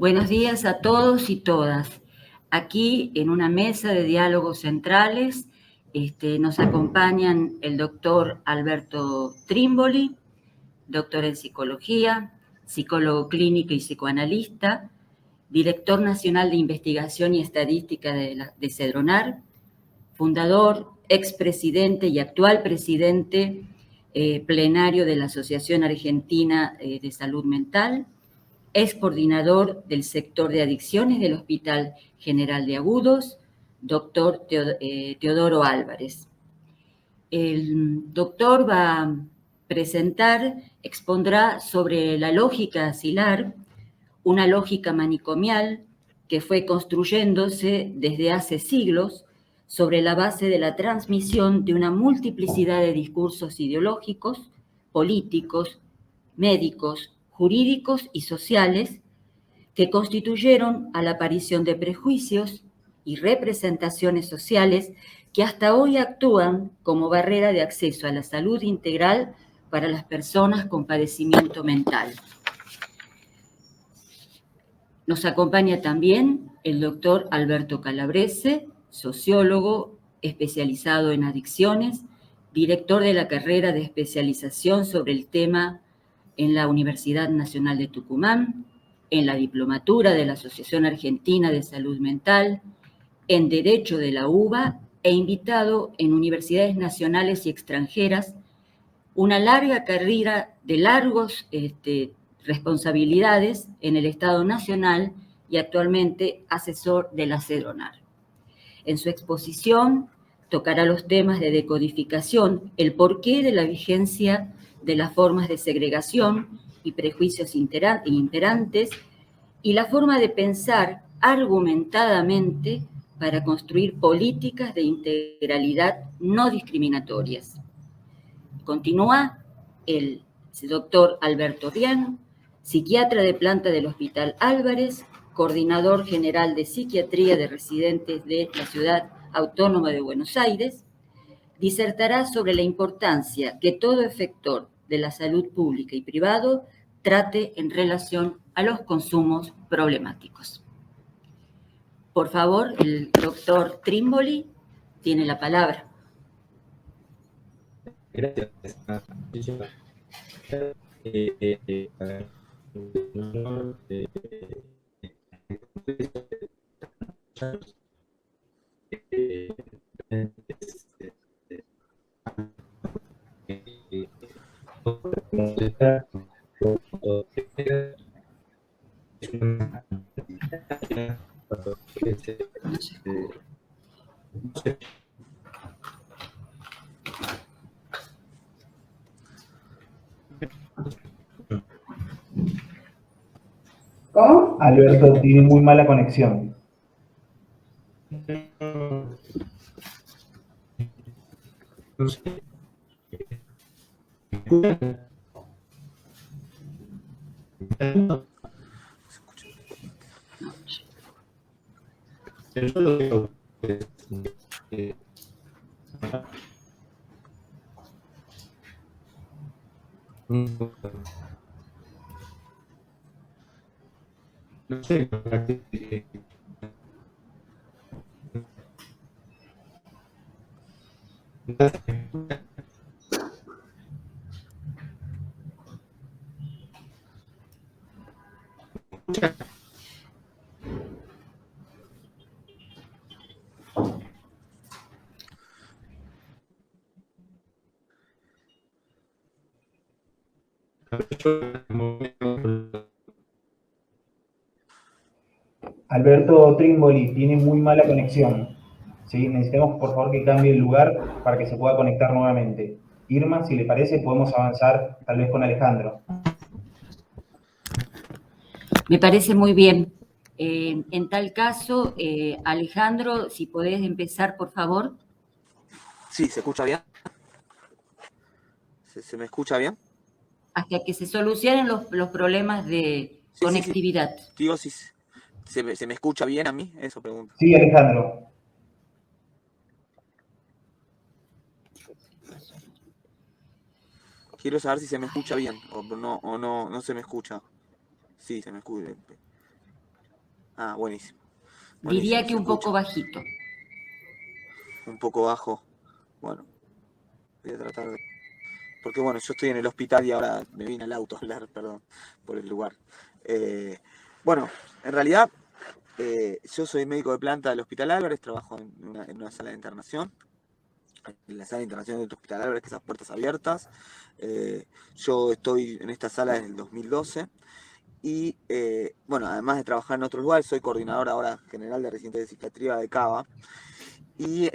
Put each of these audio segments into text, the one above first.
Buenos días a todos y todas. Aquí en una mesa de diálogos centrales nos acompañan el doctor Alberto Trimboli, doctor en psicología, psicólogo clínico y psicoanalista, director nacional de investigación y estadística de Cedronar, fundador, expresidente y actual presidente plenario de la Asociación Argentina de Salud Mental, es coordinador del sector de adicciones del Hospital General de Agudos, doctor Teodoro Álvarez. El doctor va a expondrá sobre la lógica asilar, una lógica manicomial que fue construyéndose desde hace siglos sobre la base de la transmisión de una multiplicidad de discursos ideológicos, políticos, médicos, jurídicos y sociales que constituyeron a la aparición de prejuicios y representaciones sociales que hasta hoy actúan como barrera de acceso a la salud integral para las personas con padecimiento mental. Nos acompaña también el doctor Alberto Calabrese, sociólogo especializado en adicciones, director de la carrera de especialización sobre el tema en la Universidad Nacional de Tucumán, en la diplomatura de la Asociación Argentina de Salud Mental, en Derecho de la UBA e invitado en universidades nacionales y extranjeras, una larga carrera de largos responsabilidades en el Estado Nacional y actualmente asesor de la Cedronar. En su exposición tocará los temas de decodificación, el porqué de la vigencia de las formas de segregación y prejuicios imperantes y la forma de pensar argumentadamente para construir políticas de integralidad no discriminatorias. Continúa el doctor Alberto Riano, psiquiatra de planta del Hospital Álvarez, coordinador general de psiquiatría de residentes de la Ciudad Autónoma de Buenos Aires, disertará sobre la importancia que todo efector de la salud pública y privado trate en relación a los consumos problemáticos. Por favor, el doctor Trimboli tiene la palabra. Gracias. ¿Cómo? Alberto tiene muy mala conexión. No sé. Alberto Trimboli tiene muy mala conexión. ¿Sí? Necesitamos, por favor, que cambie el lugar para que se pueda conectar nuevamente. Irma, si le parece, podemos avanzar tal vez con Alejandro. Me parece muy bien. En tal caso, Alejandro, si podés empezar, por favor. Sí, ¿se escucha bien? ¿Se me escucha bien? Hasta que se solucionen los problemas de conectividad. Sí. Digo, si se me escucha bien a mí, eso pregunto. Sí, Alejandro. Quiero saber si se me escucha bien o no se me escucha. Sí, se me escucha. Ah, buenísimo. Diría Buenísimo, que se un poco escucha. bajito. Un poco bajo. Bueno, voy a tratar de... Porque bueno, yo estoy en el hospital y ahora me vine al auto a hablar, perdón, por el lugar. Eh, bueno, en realidad yo soy médico de planta del Hospital Álvarez, trabajo en una sala de internación, en la sala de internación del Hospital Álvarez, que esas puertas abiertas. Yo estoy en esta sala desde el 2012 y bueno, además de trabajar en otros lugares, soy coordinador ahora general de residentes de psiquiatría de Cava y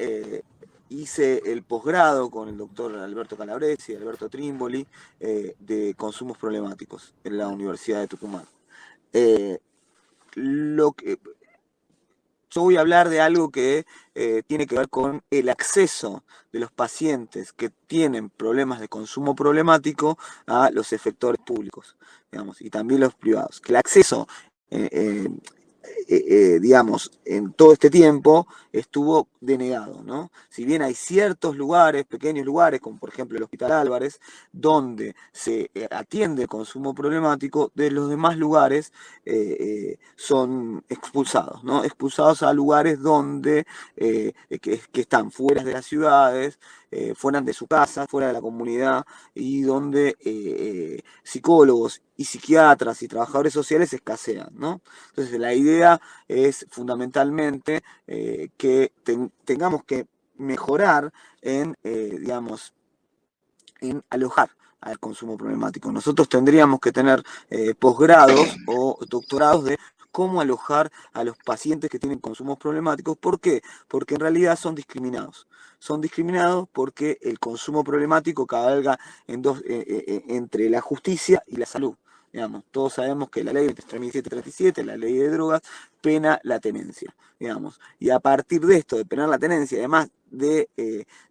hice el posgrado con el doctor Alberto Calabresi y Alberto Trimboli de consumos problemáticos en la Universidad de Tucumán. Eh, lo que, yo voy a hablar de algo que tiene que ver con el acceso de los pacientes que tienen problemas de consumo problemático a los efectores públicos, digamos, y también los privados. Que el acceso, eh, eh, digamos, en todo este tiempo estuvo denegado, ¿no? Si bien hay ciertos lugares, pequeños lugares, como por ejemplo el Hospital Álvarez, donde se atiende el consumo problemático, de los demás lugares son expulsados, ¿no? Expulsados a lugares donde que están fuera de las ciudades, fuera de su casa, fuera de la comunidad, y donde psicólogos y psiquiatras y trabajadores sociales escasean, ¿no? Entonces la idea es fundamentalmente que tengamos que mejorar en, digamos, en alojar al consumo problemático. Nosotros tendríamos que tener posgrados o doctorados de cómo alojar a los pacientes que tienen consumos problemáticos. ¿Por qué? Porque en realidad son discriminados. Son discriminados porque el consumo problemático cabalga entre la justicia y la salud. Digamos, todos sabemos que la ley 23.737, la ley de drogas, pena la tenencia, digamos. Y a partir de esto, de penar la tenencia, además de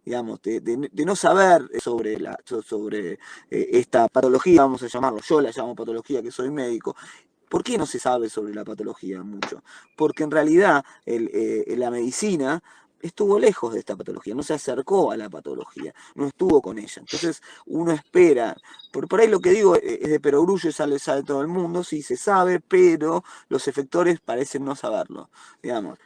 digamos, de no saber sobre esta patología, vamos a llamarlo, yo la llamo patología, que soy médico. ¿Por qué no se sabe sobre la patología mucho? Porque en realidad la medicina estuvo lejos de esta patología, no se acercó a la patología, no estuvo con ella. Entonces uno espera, por ahí lo que digo es de perogrullo y sabe todo el mundo, sí se sabe, pero los efectores parecen no saberlo, digamos.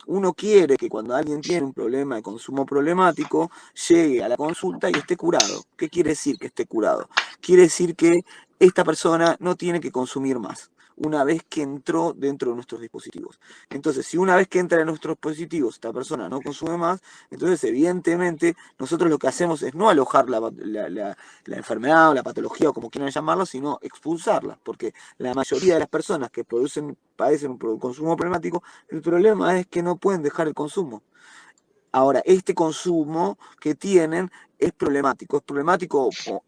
Uno quiere que cuando alguien tiene un problema de consumo problemático, llegue a la consulta y esté curado. ¿Qué quiere decir que esté curado? Quiere decir que esta persona no tiene que consumir más una vez que entró dentro de nuestros dispositivos. Entonces, si una vez que entra en nuestros dispositivos esta persona no consume más, entonces evidentemente nosotros lo que hacemos es no alojar la enfermedad o la patología o como quieran llamarlo, sino expulsarla, porque la mayoría de las personas que padecen un consumo problemático, el problema es que no pueden dejar el consumo. Ahora, este consumo que tienen es problemático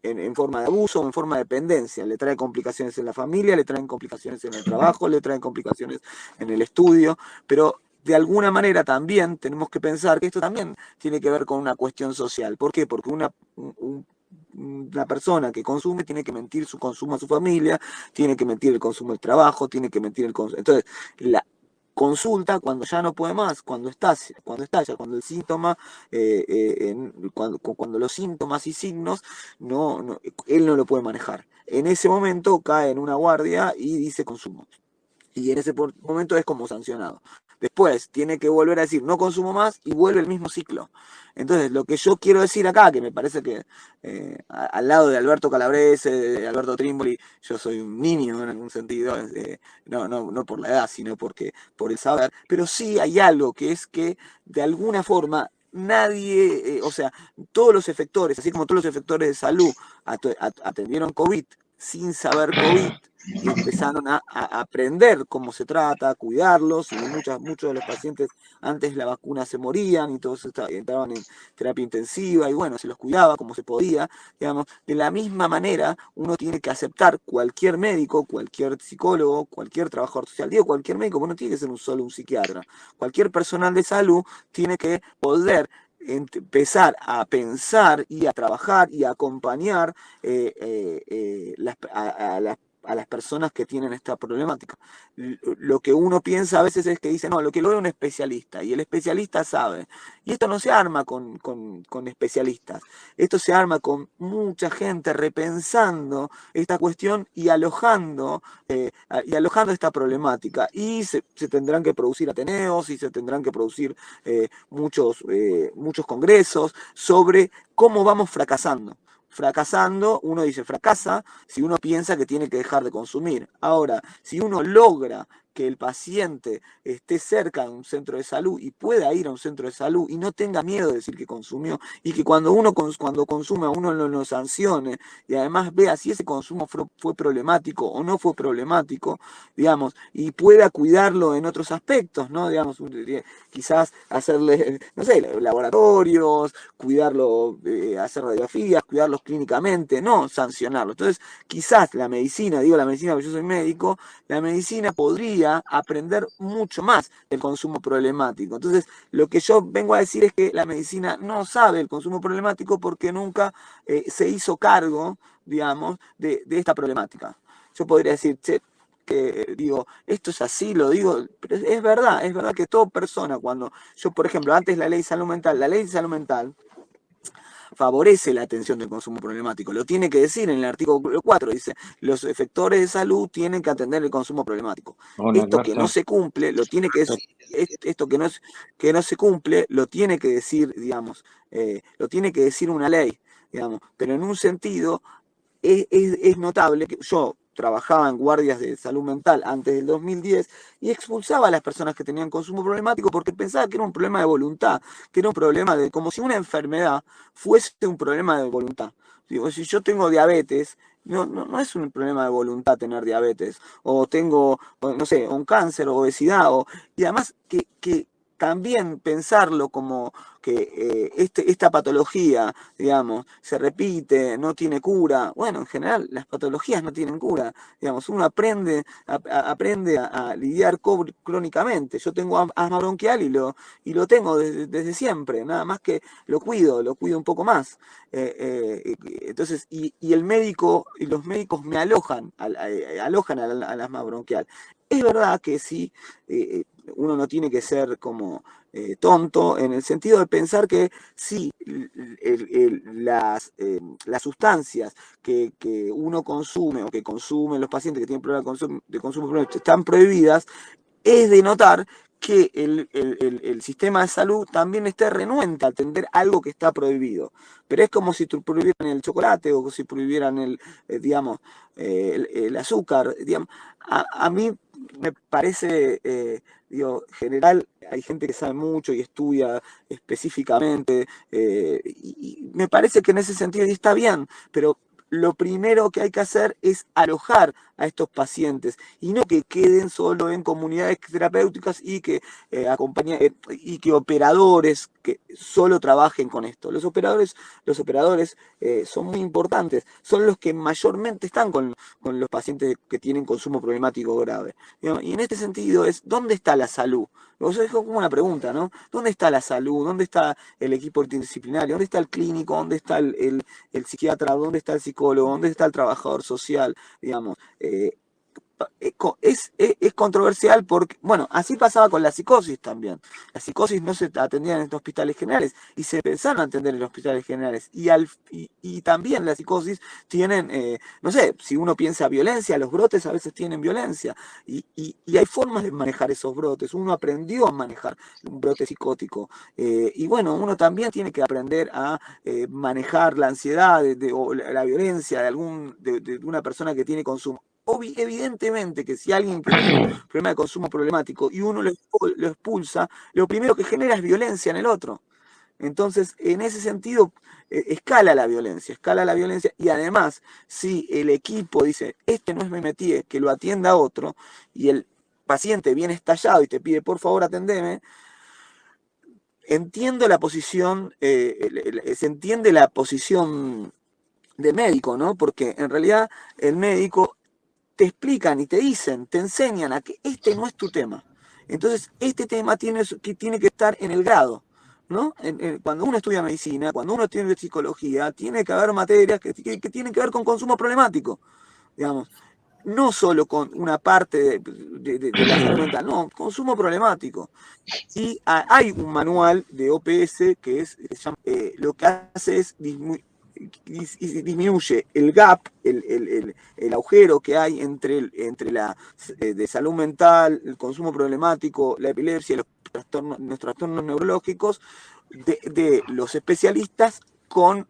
en forma de abuso o en forma de dependencia. Le trae complicaciones en la familia, le traen complicaciones en el trabajo, le traen complicaciones en el estudio, pero de alguna manera también tenemos que pensar que esto también tiene que ver con una cuestión social. ¿Por qué? Porque una persona que consume tiene que mentir su consumo a su familia, tiene que mentir el consumo del trabajo, tiene que mentir el consumo. Entonces, la consulta cuando ya no puede más, cuando estalla, cuando el síntoma, cuando los síntomas y signos, él no lo puede manejar. En ese momento cae en una guardia y dice consumo. Y en ese momento es como sancionado. Después tiene que volver a decir no consumo más y vuelve el mismo ciclo. Entonces, lo que yo quiero decir acá, que me parece que al lado de Alberto Calabrese, de Alberto Trimboli, yo soy un niño en algún sentido, no por la edad, sino por el saber, pero sí hay algo que es que de alguna forma nadie, o sea, todos los efectores, así como todos los efectores de salud atendieron COVID sin saber COVID, y empezaron a aprender cómo se trata, a cuidarlos, y muchos de los pacientes antes de la vacuna se morían y todos entraban en terapia intensiva y bueno, se los cuidaba como se podía, digamos. De la misma manera, uno tiene que aceptar cualquier médico, cualquier psicólogo, cualquier trabajador social, digo cualquier médico, porque no tiene que ser solo un psiquiatra, cualquier personal de salud tiene que poder empezar a pensar y a trabajar y a acompañar a las a las personas que tienen esta problemática. Lo que uno piensa a veces es que dice, no, lo que lo ve un especialista, y el especialista sabe. Y esto no se arma con especialistas, esto se arma con mucha gente repensando esta cuestión y alojando esta problemática. Y se tendrán que producir ateneos y se tendrán que producir muchos congresos sobre cómo vamos fracasando. Fracasando, uno dice fracasa si uno piensa que tiene que dejar de consumir. Ahora, si uno logra que el paciente esté cerca de un centro de salud y pueda ir a un centro de salud y no tenga miedo de decir que consumió, y que cuando consume a uno lo sancione y además vea si ese consumo fue problemático o no fue problemático, digamos, y pueda cuidarlo en otros aspectos, ¿no? Digamos, quizás hacerle, no sé, laboratorios, cuidarlo, hacer radiografías, cuidarlos clínicamente, no sancionarlo. Entonces, quizás la medicina, digo la medicina porque yo soy médico, la medicina podría aprender mucho más del consumo problemático. Entonces, lo que yo vengo a decir es que la medicina no sabe el consumo problemático porque nunca se hizo cargo, digamos, de esta problemática. Yo podría decir, che, que digo, esto es así, lo digo, pero es verdad que toda persona, cuando yo, por ejemplo, antes la ley de salud mental favorece la atención del consumo problemático. Lo tiene que decir en el artículo 4, dice, los efectores de salud tienen que atender el consumo problemático. Hola, Esto que no se cumple, lo tiene que decir, esto que no se cumple, lo tiene que decir, digamos, lo tiene que decir una ley, digamos, pero en un sentido es notable que yo trabajaba en guardias de salud mental antes del 2010 y expulsaba a las personas que tenían consumo problemático porque pensaba que era un problema de voluntad, que era un problema de, como si una enfermedad fuese un problema de voluntad. Digo, si yo tengo diabetes, no es un problema de voluntad tener diabetes, o tengo, no sé, un cáncer, o obesidad, y además que también pensarlo como que esta patología, digamos, se repite, no tiene cura. Bueno, en general las patologías no tienen cura. Digamos, uno aprende a lidiar crónicamente. Yo tengo asma bronquial y lo tengo desde siempre, nada más que lo cuido un poco más. Entonces, y el médico y los médicos me alojan al asma bronquial. Es verdad que sí, uno no tiene que ser como tonto en el sentido de pensar que sí, las sustancias que uno consume o que consumen los pacientes que tienen problemas de consumo están prohibidas, es de notar que el sistema de salud también esté renuente a atender algo que está prohibido. Pero es como si prohibieran el chocolate o si prohibieran digamos, el azúcar. Digamos. A mí me parece, digo, general, hay gente que sabe mucho y estudia específicamente, y me parece que en ese sentido está bien, pero lo primero que hay que hacer es alojar a estos pacientes y no que queden solo en comunidades terapéuticas y que y que operadores que solo trabajen con esto. Los operadores son muy importantes, son los que mayormente están con los pacientes que tienen consumo problemático grave. Y en este sentido ¿dónde está la salud? Eso es como una pregunta, ¿no? ¿Dónde está la salud? ¿Dónde está el equipo interdisciplinario? ¿Dónde está el clínico? ¿Dónde está el psiquiatra? ¿Dónde está el psicólogo? ¿Dónde está el trabajador social? Digamos, es controversial porque, bueno, así pasaba con la psicosis también. La psicosis no se atendía en estos hospitales generales y se pensaron a atender en los hospitales generales. Y también la psicosis tienen, no sé, si uno piensa violencia, los brotes a veces tienen violencia y hay formas de manejar esos brotes. Uno aprendió a manejar un brote psicótico y bueno, uno también tiene que aprender a manejar la ansiedad o la violencia de una persona que tiene consumo. Evidentemente que si alguien que tiene un problema de consumo problemático y uno lo expulsa, lo primero que genera es violencia en el otro. Entonces, en ese sentido, escala la violencia y además, si el equipo dice, este no es mi métier, que lo atienda otro, y el paciente viene estallado y te pide, por favor, atendeme, entiendo la posición, se entiende la posición del médico, ¿no? Porque en realidad el médico te explican y te dicen, te enseñan a que este no es tu tema. Entonces, este tema tiene que estar en el grado, ¿no? Cuando uno estudia medicina, cuando uno estudia psicología, tiene que haber materias que tienen que ver con consumo problemático, digamos. no solo con una parte de la salud mental, no, consumo problemático. Y hay un manual de OPS que lo que hace es disminuye el gap, el agujero que hay entre la de salud mental, el consumo problemático, la epilepsia, los trastornos neurológicos de los especialistas con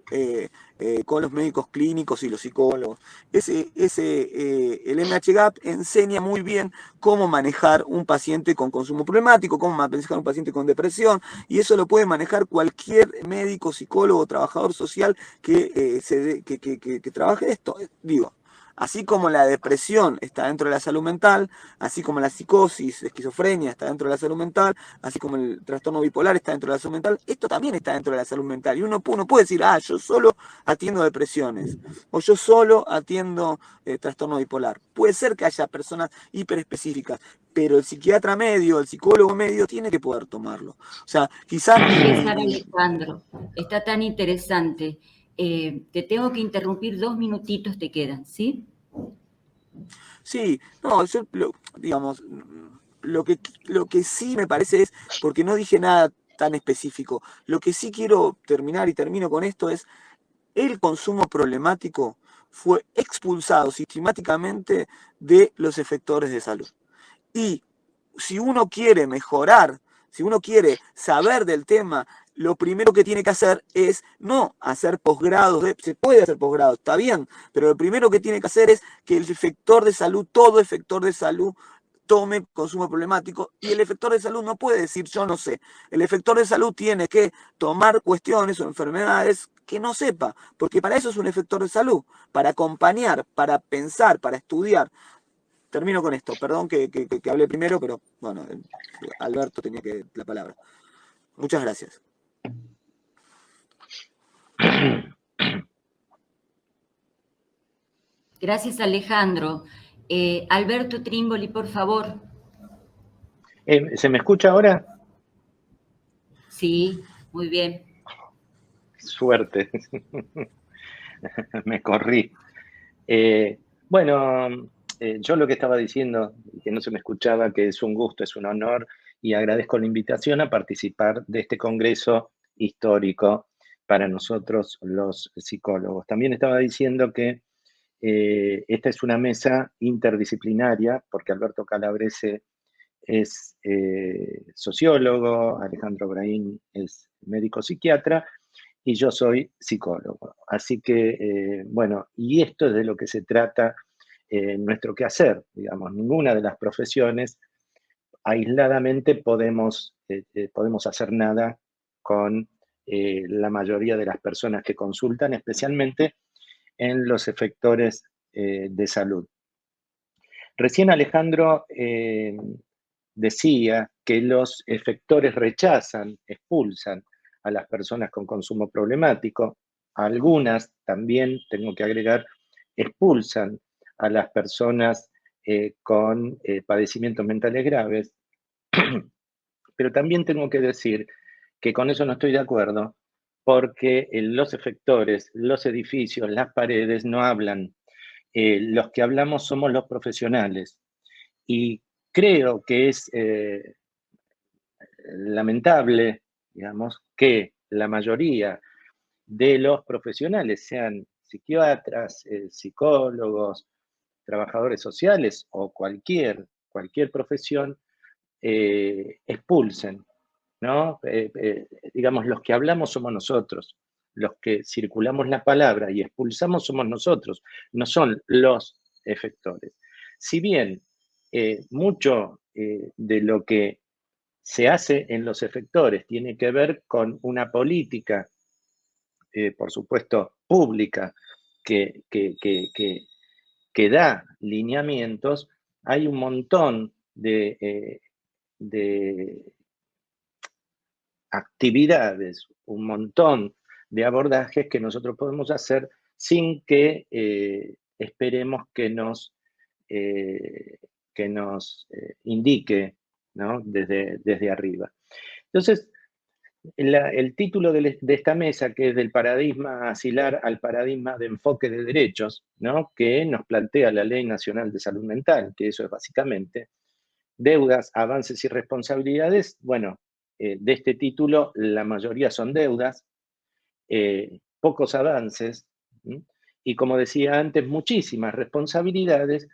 los médicos clínicos y los psicólogos. El MHGAP enseña muy bien cómo manejar un paciente con consumo problemático, cómo manejar un paciente con depresión, y eso lo puede manejar cualquier médico, psicólogo, trabajador social que trabaje esto. Digo, así como la depresión está dentro de la salud mental, así como la psicosis, la esquizofrenia está dentro de la salud mental, así como el trastorno bipolar está dentro de la salud mental, esto también está dentro de la salud mental. Y uno puede decir, yo solo atiendo depresiones, o yo solo atiendo trastorno bipolar. Puede ser que haya personas hiperespecíficas, pero el psiquiatra medio, el psicólogo medio, tiene que poder tomarlo. O sea, quizás... Empezar, Alejandro, está tan interesante. Te tengo que interrumpir, 2 minutitos te quedan, ¿sí? Sí, no, digamos, lo que sí me parece es, porque no dije nada tan específico, lo que sí quiero terminar y termino con esto es, el consumo problemático fue expulsado sistemáticamente de los efectores de salud. Y si uno quiere mejorar, si uno quiere saber del tema, lo primero que tiene que hacer es no hacer posgrados, se puede hacer posgrados, está bien, pero lo primero que tiene que hacer es que el efector de salud, todo efector de salud, tome consumo problemático, y el efector de salud no puede decir yo no sé. El efector de salud tiene que tomar cuestiones o enfermedades que no sepa, porque para eso es un efector de salud, para acompañar, para pensar, para estudiar. Termino con esto, perdón que hablé primero, pero bueno, Alberto tenía la palabra. Muchas gracias. Gracias, Alejandro. Alberto Trimboli, por favor. ¿Se me escucha ahora? Sí, muy bien. Suerte. Me corrí. Bueno, yo lo que estaba diciendo, que no se me escuchaba, que es un gusto, es un honor, y agradezco la invitación a participar de este congreso histórico para nosotros los psicólogos. También estaba diciendo que esta es una mesa interdisciplinaria, porque Alberto Calabrese es sociólogo, Alejandro Brahim es médico psiquiatra, y yo soy psicólogo. Así que, bueno, y esto es de lo que se trata nuestro quehacer, digamos, ninguna de las profesiones aisladamente podemos hacer nada con la mayoría de las personas que consultan, especialmente en los efectores de salud. Recién Alejandro decía que los efectores rechazan, expulsan a las personas con consumo problemático. Algunas también, tengo que agregar, expulsan a las personas con padecimientos mentales graves. Pero también tengo que decir que con eso no estoy de acuerdo, porque los efectores, los edificios, las paredes no hablan. Los que hablamos somos los profesionales. Y creo que es lamentable, digamos, que la mayoría de los profesionales, sean psiquiatras, psicólogos, trabajadores sociales o cualquier profesión, expulsen, ¿no? Digamos, los que hablamos somos nosotros, los que circulamos la palabra y expulsamos somos nosotros, no son los efectores. Si bien mucho de lo que se hace en los efectores tiene que ver con una política, por supuesto, pública, que da lineamientos, hay un montón de actividades, un montón de abordajes que nosotros podemos hacer sin que esperemos que nos indique, ¿no? desde arriba. Entonces, el título de esta mesa, que es del paradigma asilar al paradigma de enfoque de derechos, ¿no?, que nos plantea la Ley Nacional de Salud Mental, que eso es básicamente deudas, avances y responsabilidades. Bueno, de este título la mayoría son deudas, pocos avances, y como decía antes, muchísimas responsabilidades.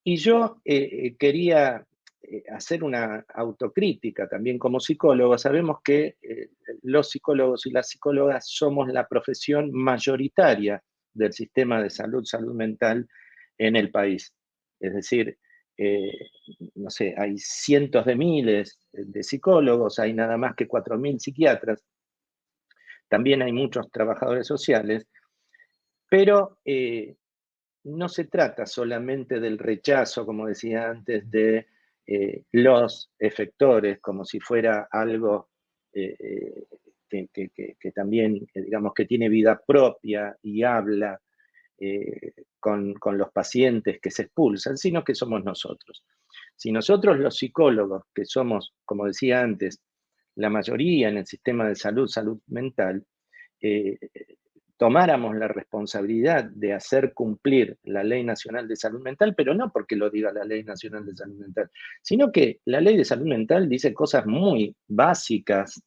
Y yo quería hacer una autocrítica también como psicólogo. Sabemos que los psicólogos y las psicólogas somos la profesión mayoritaria del sistema de salud, salud mental en el país. Es decir, eh, no sé, hay cientos de miles de psicólogos, hay nada más que 4.000 psiquiatras, también hay muchos trabajadores sociales, pero no se trata solamente del rechazo, como decía antes, de los efectores, como si fuera algo que también, digamos, que tiene vida propia y habla con los pacientes que se expulsan, sino que somos nosotros. Si nosotros los psicólogos, que somos, como decía antes, la mayoría en el sistema de salud, salud mental, eh, tomáramos la responsabilidad de hacer cumplir la Ley Nacional de Salud Mental, pero no porque lo diga la Ley Nacional de Salud Mental, sino que la Ley de Salud Mental dice cosas muy básicas.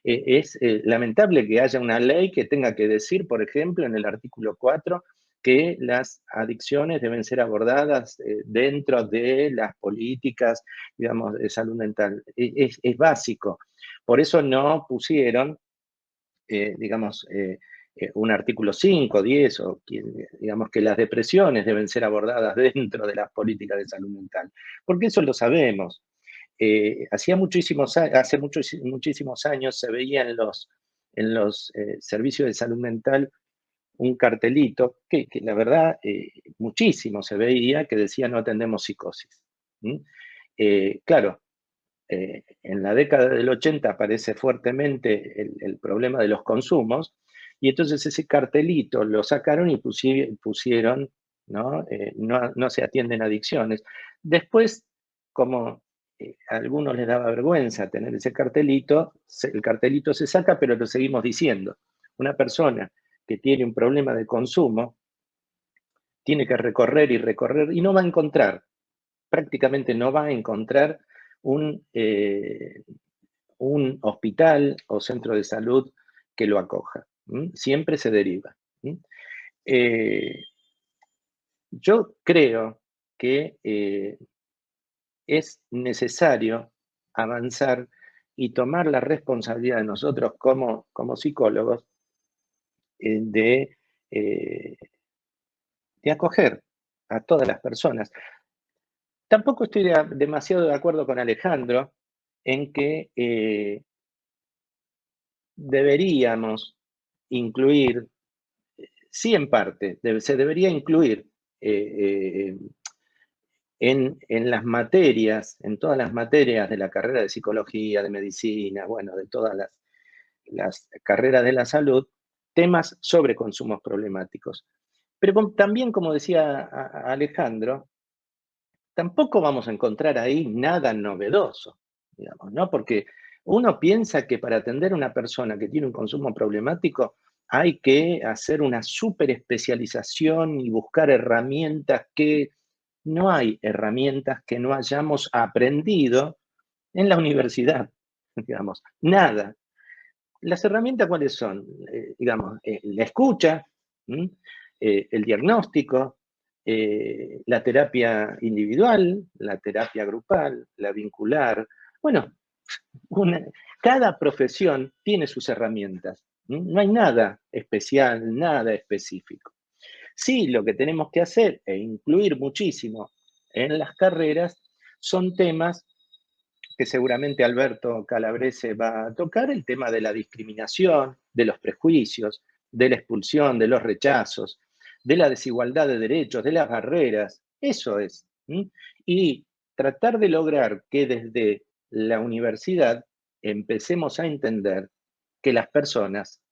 Es lamentable que haya una ley que tenga que decir, por ejemplo, en el artículo 4, que las adicciones deben ser abordadas dentro de las políticas, digamos, de salud mental. Es básico. Por eso no pusieron, digamos, un artículo 5, 10, o digamos que las depresiones deben ser abordadas dentro de las políticas de salud mental, porque eso lo sabemos. Hace muchísimos años se veía en los servicios de salud mental un cartelito que la verdad muchísimo se veía, que decía: no atendemos psicosis. Claro, en la década del 80 aparece fuertemente el problema de los consumos, y entonces ese cartelito lo sacaron y pusieron, ¿no? No se atienden adicciones. Después, como a algunos les daba vergüenza tener ese cartelito, el cartelito se saca, pero lo seguimos diciendo. Una persona que tiene un problema de consumo tiene que recorrer y recorrer y no va a encontrar, prácticamente no va a encontrar un hospital o centro de salud que lo acoja. Siempre se deriva. Yo creo que es necesario avanzar y tomar la responsabilidad de nosotros como psicólogos de acoger a todas las personas. Tampoco estoy demasiado de acuerdo con Alejandro en que deberíamos incluir, sí, en parte, se debería incluir en las materias, en todas las materias de la carrera de psicología, de medicina, bueno, de todas las carreras de la salud, temas sobre consumos problemáticos. Pero también, como decía Alejandro, tampoco vamos a encontrar ahí nada novedoso, digamos, ¿no? Porque uno piensa que para atender a una persona que tiene un consumo problemático hay que hacer una súper especialización y buscar herramientas que no hay herramientas que no hayamos aprendido en la universidad, digamos, nada. ¿Las herramientas cuáles son? Digamos, la escucha, el diagnóstico, la terapia individual, la terapia grupal, la vincular. Bueno, cada profesión tiene sus herramientas. No hay nada especial, nada específico. Sí, lo que tenemos que hacer e incluir muchísimo en las carreras son temas que seguramente Alberto Calabrese va a tocar, el tema de la discriminación, de los prejuicios, de la expulsión, de los rechazos, de la desigualdad de derechos, de las barreras. Eso es. Y tratar de lograr que desde la universidad empecemos a entender que las personas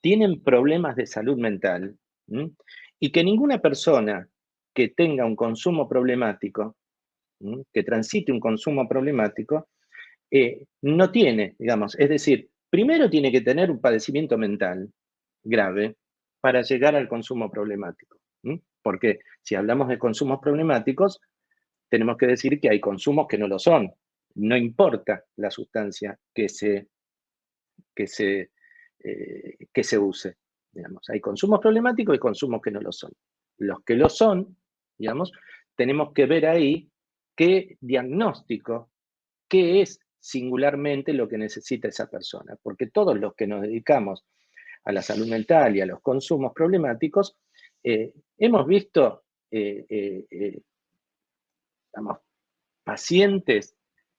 tienen problemas de salud mental y que ninguna persona que tenga un consumo problemático, que transite un consumo problemático, no tiene, digamos, es decir, primero tiene que tener un padecimiento mental grave para llegar al consumo problemático. Porque si hablamos de consumos problemáticos, tenemos que decir que hay consumos que no lo son. No importa la sustancia que se use. Digamos. Hay consumos problemáticos y consumos que no lo son. Los que lo son, digamos, tenemos que ver ahí qué diagnóstico, qué es singularmente lo que necesita esa persona. Porque todos los que nos dedicamos a la salud mental y a los consumos problemáticos, hemos visto digamos, pacientes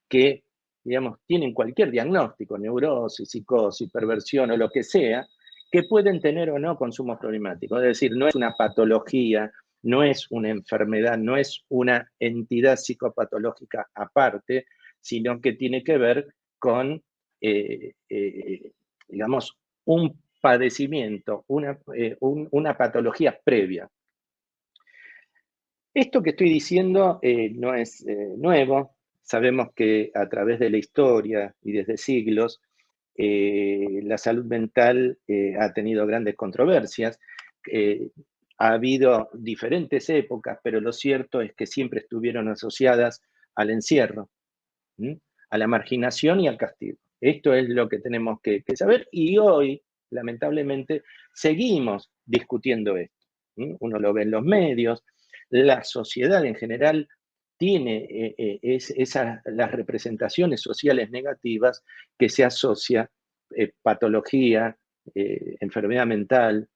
que, digamos, tienen cualquier diagnóstico, neurosis, psicosis, perversión o lo que sea, que pueden tener o no consumos problemáticos. Es decir, no es una patología, no es una enfermedad, no es una entidad psicopatológica aparte, sino que tiene que ver con, digamos, un padecimiento, una patología previa. Esto que estoy diciendo no es nuevo. Sabemos que a través de la historia y desde siglos, la salud mental ha tenido grandes controversias. Ha habido diferentes épocas, pero lo cierto es que siempre estuvieron asociadas al encierro, a la marginación y al castigo. Esto es lo que tenemos que saber y hoy, lamentablemente, seguimos discutiendo esto. Uno lo ve en los medios, la sociedad en general tiene las representaciones sociales negativas que se asocia patología, enfermedad mental,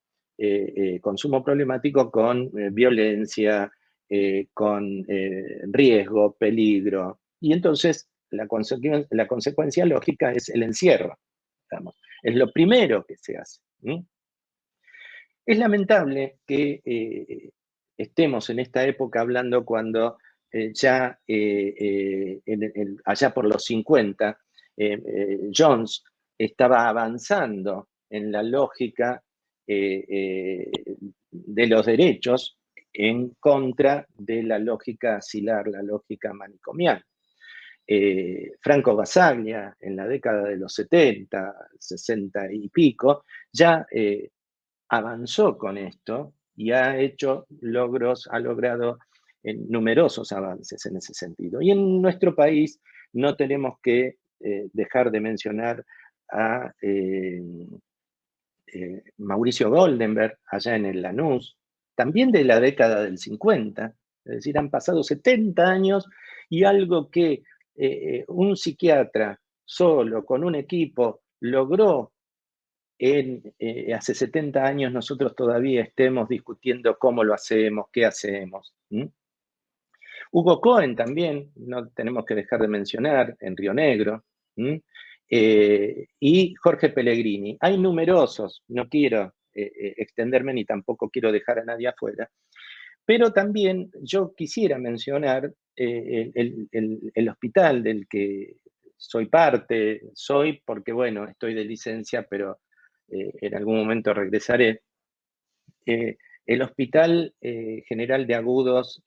consumo problemático con violencia, con riesgo, peligro. Y entonces la consecuencia lógica es el encierro, digamos. Es lo primero que se hace. Es lamentable que estemos en esta época hablando cuando ya allá por los 50, Jones estaba avanzando en la lógica de los derechos en contra de la lógica asilar, la lógica manicomial. Franco Basaglia, en la década de los 70, 60 y pico, ya avanzó con esto y ha logrado numerosos avances en ese sentido. Y en nuestro país no tenemos que dejar de mencionar a Mauricio Goldenberg, allá en el Lanús, también de la década del 50, es decir, han pasado 70 años y algo que un psiquiatra solo, con un equipo, logró hace 70 años, nosotros todavía estemos discutiendo cómo lo hacemos, qué hacemos. Hugo Cohen también, no tenemos que dejar de mencionar, en Río Negro. Y Jorge Pellegrini. Hay numerosos, no quiero extenderme ni tampoco quiero dejar a nadie afuera, pero también yo quisiera mencionar el hospital del que soy parte, porque bueno, estoy de licencia, pero en algún momento regresaré. El Hospital General de Agudos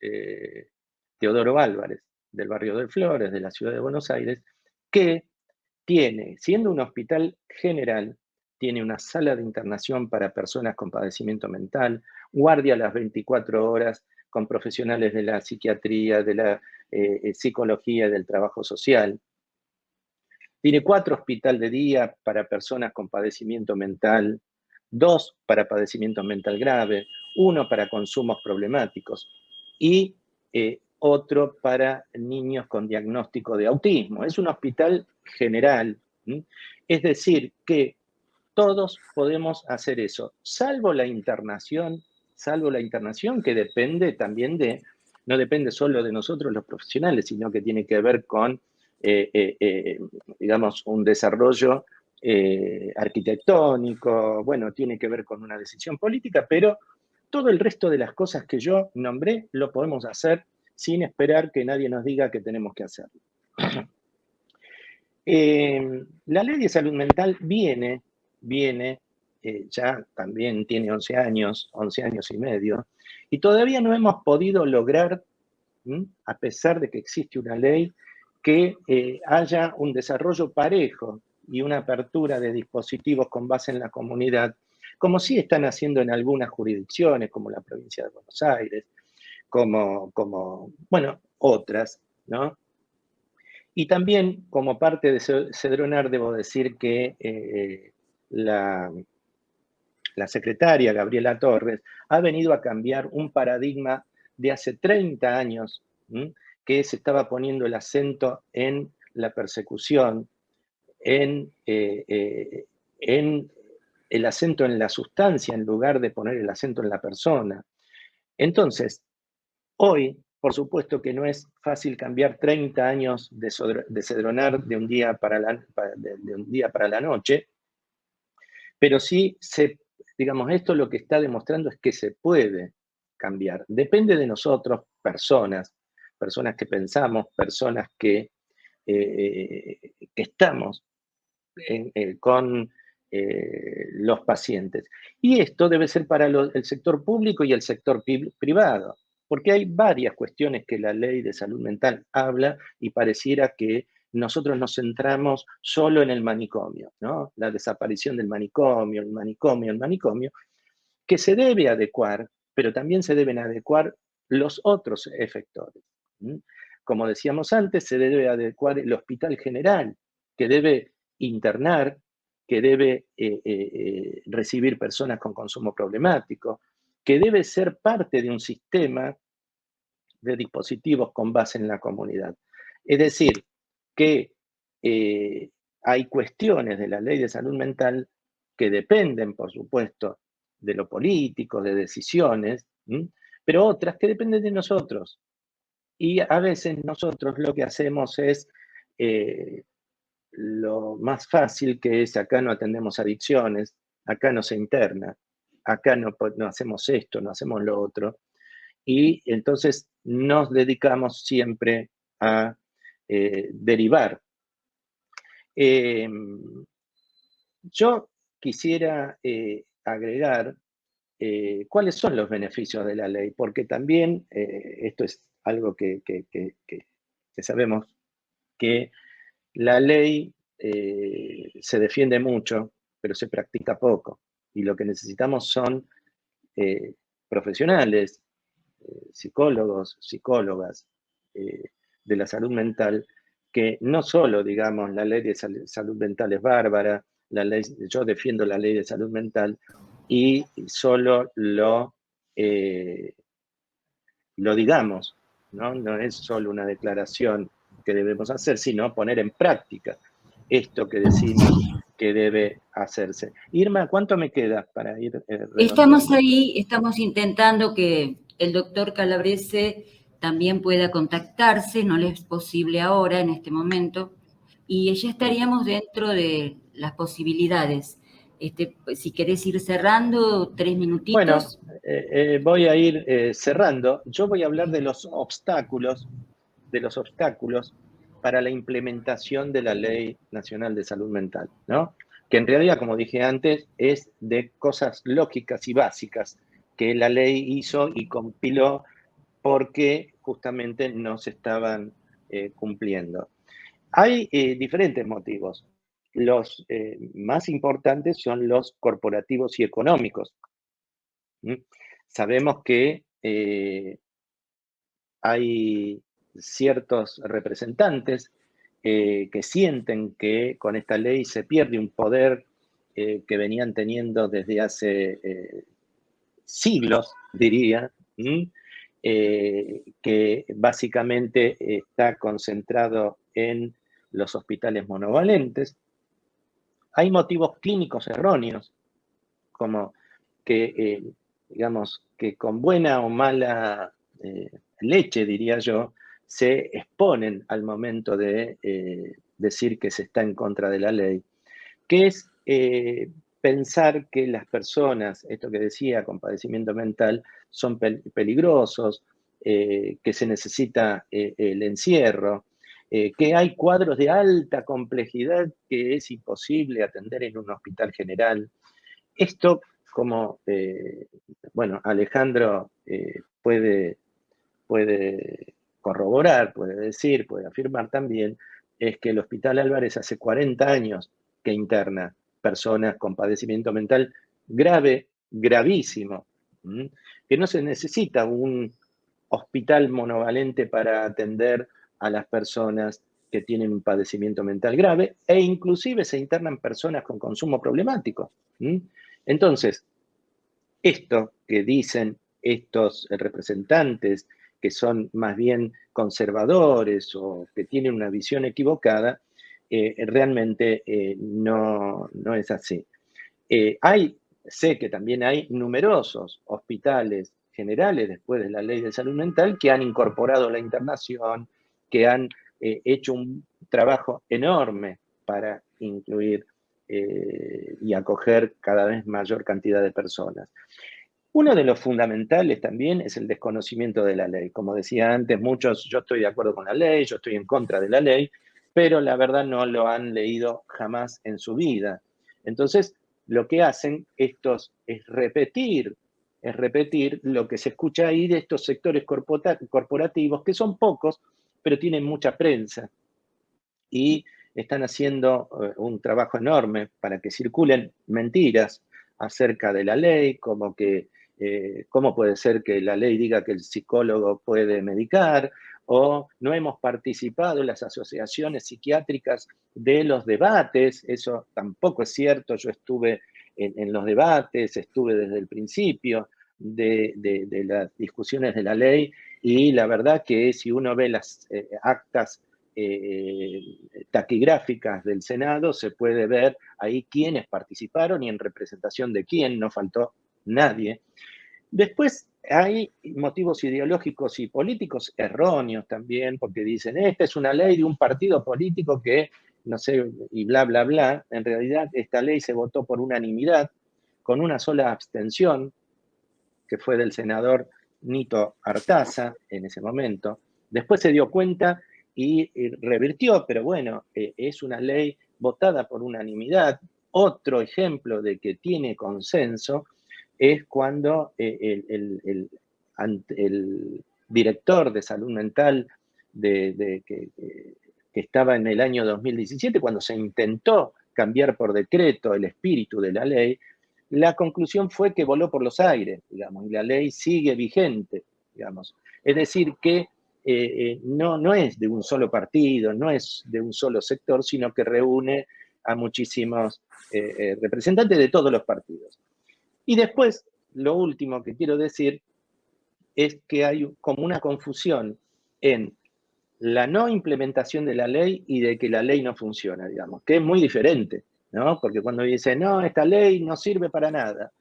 Teodoro Álvarez, del barrio de Flores, de la ciudad de Buenos Aires, que tiene, siendo un hospital general, tiene una sala de internación para personas con padecimiento mental, guardia las 24 horas con profesionales de la psiquiatría, de la psicología y del trabajo social. Tiene 4 hospitales de día para personas con padecimiento mental, 2 para padecimiento mental grave, 1 para consumos problemáticos y otro para niños con diagnóstico de autismo. Es un hospital general, es decir, que todos podemos hacer eso, salvo la internación que depende también no depende solo de nosotros los profesionales, sino que tiene que ver con, digamos, un desarrollo arquitectónico, bueno, tiene que ver con una decisión política, pero todo el resto de las cosas que yo nombré lo podemos hacer sin esperar que nadie nos diga que tenemos que hacerlo. La ley de salud mental viene ya también tiene 11 años y medio, y todavía no hemos podido lograr, a pesar de que existe una ley, que haya un desarrollo parejo y una apertura de dispositivos con base en la comunidad, como sí están haciendo en algunas jurisdicciones, como la provincia de Buenos Aires, como bueno, otras, ¿no? Y también, como parte de Cedronar, debo decir que la secretaria Gabriela Torres ha venido a cambiar un paradigma de hace 30 años, que se estaba poniendo el acento en la persecución, en el acento en la sustancia en lugar de poner el acento en la persona. Entonces, hoy, por supuesto que no es fácil cambiar 30 años de Cedronar de un día para la noche, pero sí, digamos, esto lo que está demostrando es que se puede cambiar. Depende de nosotros, personas que pensamos, personas que estamos con los pacientes. Y esto debe ser para el sector público y el sector privado, porque hay varias cuestiones que la ley de salud mental habla y pareciera que nosotros nos centramos solo en el manicomio, ¿no? La desaparición del manicomio, el manicomio, que se debe adecuar, pero también se deben adecuar los otros efectores. Como decíamos antes, se debe adecuar el hospital general, que debe internar, que debe recibir personas con consumo problemático, que debe ser parte de un sistema de dispositivos con base en la comunidad. Es decir, que hay cuestiones de la ley de salud mental que dependen, por supuesto, de lo político, de decisiones, pero otras que dependen de nosotros. Y a veces nosotros lo que hacemos es lo más fácil, que es acá no atendemos adicciones, acá no se interna, acá no hacemos esto, no hacemos lo otro. Y entonces nos dedicamos siempre a derivar. Yo quisiera agregar cuáles son los beneficios de la ley, porque también esto es algo que sabemos, que la ley se defiende mucho, pero se practica poco. Y lo que necesitamos son profesionales, psicólogos, psicólogas de la salud mental, que no solo, digamos, la ley de salud mental es bárbara, yo defiendo la ley de salud mental y solo lo digamos, ¿no? No es solo una declaración que debemos hacer, sino poner en práctica esto que decimos que debe hacerse. Irma, ¿cuánto me queda para ir redondeando? Estamos ahí, estamos intentando que el doctor Calabrese también pueda contactarse, no le es posible ahora, en este momento, y ya estaríamos dentro de las posibilidades. Si querés ir cerrando, 3 minutitos. Bueno, voy a ir cerrando. Yo voy a hablar de los obstáculos para la implementación de la Ley Nacional de Salud Mental, ¿no? Que en realidad, como dije antes, es de cosas lógicas y básicas que la ley hizo y compiló porque justamente no se estaban cumpliendo. Hay diferentes motivos. Los más importantes son los corporativos y económicos. Sabemos que hay ciertos representantes que sienten que con esta ley se pierde un poder que venían teniendo desde hace siglos, diría, que básicamente está concentrado en los hospitales monovalentes. Hay motivos clínicos erróneos, como que, digamos, que con buena o mala leche, diría yo, se exponen al momento de decir que se está en contra de la ley, que es pensar que las personas, esto que decía, con padecimiento mental, son peligrosos, que se necesita el encierro, que hay cuadros de alta complejidad que es imposible atender en un hospital general. Esto, como, bueno, Alejandro puede corroborar, puede decir, puede afirmar también, es que el Hospital Álvarez hace 40 años que interna personas con padecimiento mental grave, gravísimo, que no se necesita un hospital monovalente para atender a las personas que tienen un padecimiento mental grave, e inclusive se internan personas con consumo problemático. Entonces, esto que dicen estos representantes, que son más bien conservadores o que tienen una visión equivocada, realmente no es así. Sé que también hay numerosos hospitales generales después de la ley de salud mental que han incorporado la internación, que han hecho un trabajo enorme para incluir y acoger cada vez mayor cantidad de personas. Uno de los fundamentales también es el desconocimiento de la ley. Como decía antes, muchos, yo estoy de acuerdo con la ley, yo estoy en contra de la ley, pero la verdad no lo han leído jamás en su vida. Entonces, lo que hacen estos es repetir lo que se escucha ahí de estos sectores corporativos, que son pocos, pero tienen mucha prensa y están haciendo un trabajo enorme para que circulen mentiras acerca de la ley, como que cómo puede ser que la ley diga que el psicólogo puede medicar, o no hemos participado en las asociaciones psiquiátricas de los debates. Eso tampoco es cierto. Yo estuve en los debates, estuve desde el principio de las discusiones de la ley, y la verdad que si uno ve las actas taquigráficas del Senado, se puede ver ahí quiénes participaron y en representación de quién, no faltó nadie. Después hay motivos ideológicos y políticos erróneos también, porque dicen, esta es una ley de un partido político que, no sé, y bla, bla, bla. En realidad, esta ley se votó por unanimidad, con una sola abstención, que fue del senador Nito Artaza en ese momento. Después se dio cuenta y revirtió, pero bueno, es una ley votada por unanimidad. Otro ejemplo de que tiene consenso es cuando el director de salud mental que estaba en el año 2017, cuando se intentó cambiar por decreto el espíritu de la ley, la conclusión fue que voló por los aires, digamos, y la ley sigue vigente, digamos. Es decir, que no es de un solo partido, no es de un solo sector, sino que reúne a muchísimos representantes de todos los partidos. Y después, lo último que quiero decir es que hay como una confusión en la no implementación de la ley y de que la ley no funciona, digamos, que es muy diferente, ¿no? Porque cuando dice, no, esta ley no sirve para nada,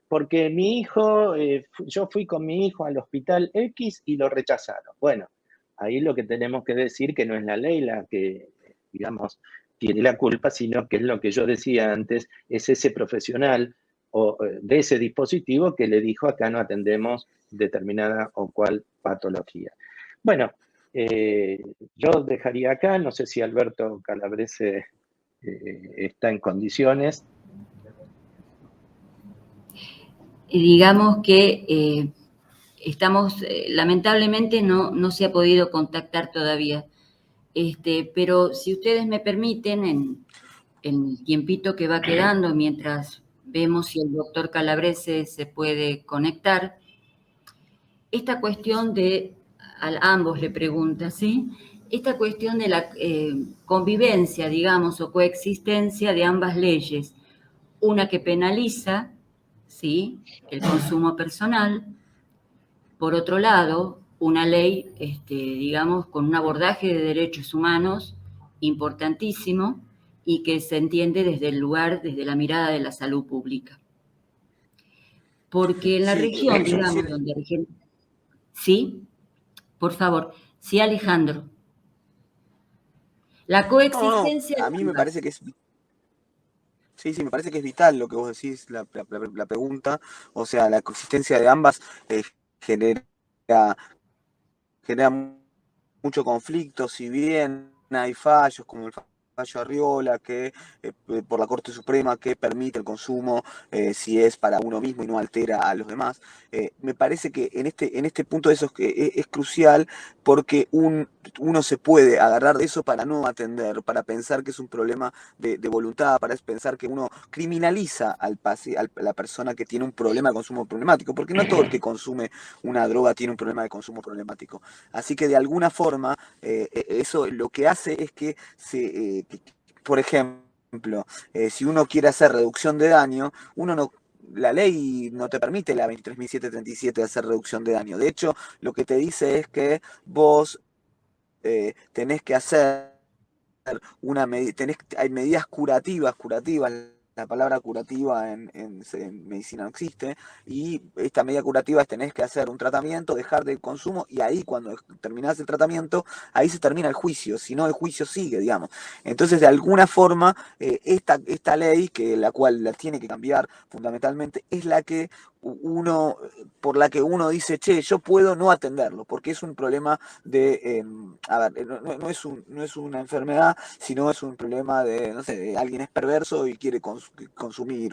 porque mi hijo, yo fui con mi hijo al hospital X y lo rechazaron. Bueno, ahí lo que tenemos que decir que no es la ley la que, digamos, tiene la culpa, sino que es lo que yo decía antes, es ese profesional o de ese dispositivo que le dijo, acá no atendemos determinada o cual patología. Bueno, yo dejaría acá, no sé si Alberto Calabrese está en condiciones. Digamos que estamos, lamentablemente no se ha podido contactar todavía, pero si ustedes me permiten, en el tiempito que va quedando, mientras vemos si el doctor Calabrese se puede conectar, esta cuestión de, a ambos le pregunta, ¿sí? Esta cuestión de la convivencia, digamos, o coexistencia de ambas leyes, una que penaliza, ¿sí?, el consumo personal, por otro lado, una ley, digamos, con un abordaje de derechos humanos importantísimo y que se entiende desde el lugar, desde la mirada de la salud pública. Porque en la región, digamos, donde... Sí, por favor. Sí, Alejandro. La coexistencia... No, a mí me parece que es... Sí, me parece que es vital lo que vos decís, la pregunta. O sea, la coexistencia de ambas genera mucho conflicto, si bien hay fallos como el Arriola, que por la Corte Suprema, que permite el consumo si es para uno mismo y no altera a los demás. Me parece que en este punto eso es crucial, porque uno se puede agarrar de eso para no atender, para pensar que es un problema de voluntad, para pensar que uno criminaliza a la persona que tiene un problema de consumo problemático, porque no todo el que consume una droga tiene un problema de consumo problemático. Así que de alguna forma eso lo que hace es que por ejemplo, si uno quiere hacer reducción de daño, la ley no te permite, la 23.737, hacer reducción de daño. De hecho, lo que te dice es que vos tenés que hacer hay medidas curativas, la palabra curativa en medicina no existe, y esta medida curativa es tenés que hacer un tratamiento, dejar del consumo, y ahí cuando terminás el tratamiento, ahí se termina el juicio, si no el juicio sigue, digamos. Entonces, de alguna forma, esta ley, la cual la tiene que cambiar fundamentalmente, es por la que uno dice, che, yo puedo no atenderlo, porque es un problema no es una enfermedad, sino es un problema no sé, alguien es perverso y quiere consumir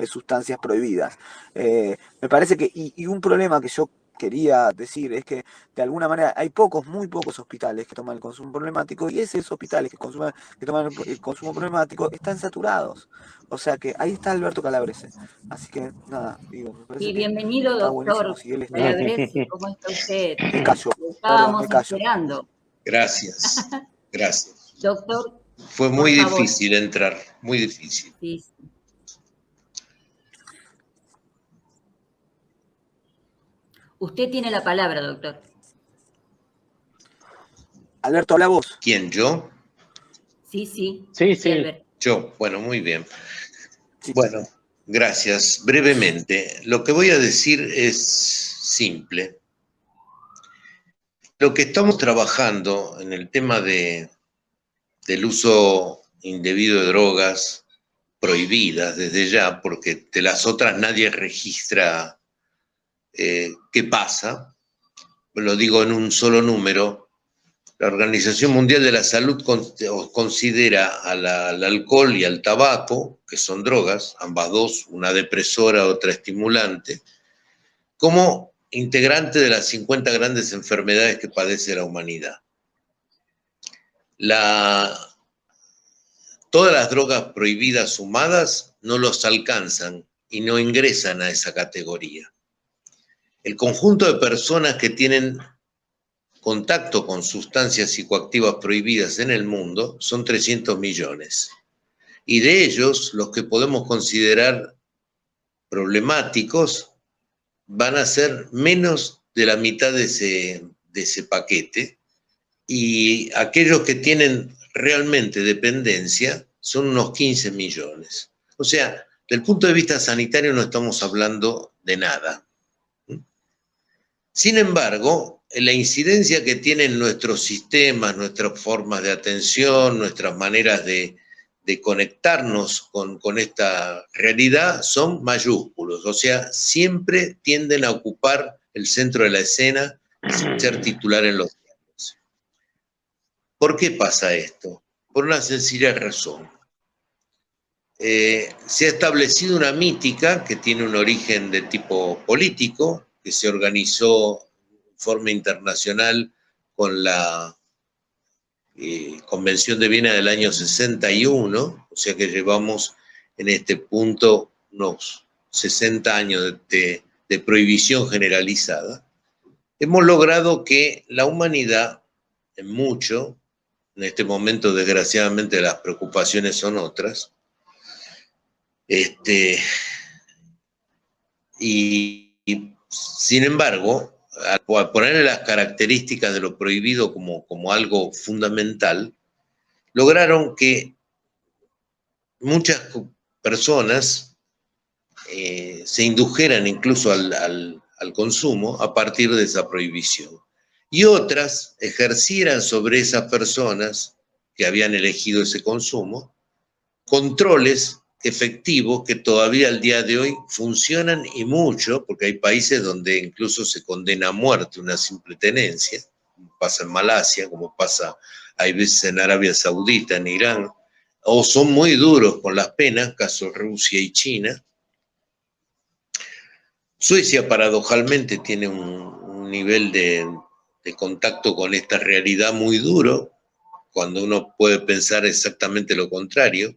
sustancias prohibidas. Me parece que, y un problema que yo quería decir es que de alguna manera hay muy pocos hospitales que toman el consumo problemático, y esos hospitales que toman el consumo problemático están saturados. O sea que ahí está Alberto Calabrese. Así que nada, digo, me parece Y que bienvenido, está buenísimo doctor si él está. Calabrese, ¿cómo está usted? Me callo, Lo perdón, me estábamos callo. esperando. Gracias, gracias. Doctor, Fue muy por favor. difícil entrar, muy difícil. Sí. Usted tiene la palabra, doctor. Alberto, habla vos. ¿Quién, yo? Sí. Sí. Yo, bueno, muy bien. Sí. Bueno, gracias. Brevemente, lo que voy a decir es simple. Lo que estamos trabajando en el tema del uso indebido de drogas prohibidas desde ya, porque de las otras nadie registra qué pasa, lo digo en un solo número. La Organización Mundial de la Salud considera al alcohol y al tabaco, que son drogas, ambas dos, una depresora, otra estimulante, como integrante de las 50 grandes enfermedades que padece la humanidad. Todas las drogas prohibidas sumadas no los alcanzan y no ingresan a esa categoría. El conjunto de personas que tienen contacto con sustancias psicoactivas prohibidas en el mundo son 300 millones. Y de ellos, los que podemos considerar problemáticos van a ser menos de la mitad de ese paquete, y aquellos que tienen realmente dependencia son unos 15 millones. O sea, desde el punto de vista sanitario no estamos hablando de nada. Sin embargo, la incidencia que tienen nuestros sistemas, nuestras formas de atención, nuestras maneras de conectarnos con esta realidad son mayúsculos. O sea, siempre tienden a ocupar el centro de la escena y ser titular en los diarios. ¿Por qué pasa esto? Por una sencilla razón. Se ha establecido una mítica que tiene un origen de tipo político, que se organizó de forma internacional con la Convención de Viena del año 61, o sea que llevamos en este punto unos 60 años de prohibición generalizada. Hemos logrado que la humanidad, en este momento desgraciadamente las preocupaciones son otras, y sin embargo, al ponerle las características de lo prohibido como algo fundamental, lograron que muchas personas se indujeran incluso al consumo a partir de esa prohibición. Y otras ejercieran sobre esas personas que habían elegido ese consumo controles efectivos que todavía al día de hoy funcionan, y mucho, porque hay países donde incluso se condena a muerte una simple tenencia, como pasa en Malasia, como pasa hay veces en Arabia Saudita, en Irán, o son muy duros con las penas, caso Rusia y China. Suecia, paradojalmente, tiene un nivel de contacto con esta realidad muy duro, cuando uno puede pensar exactamente lo contrario.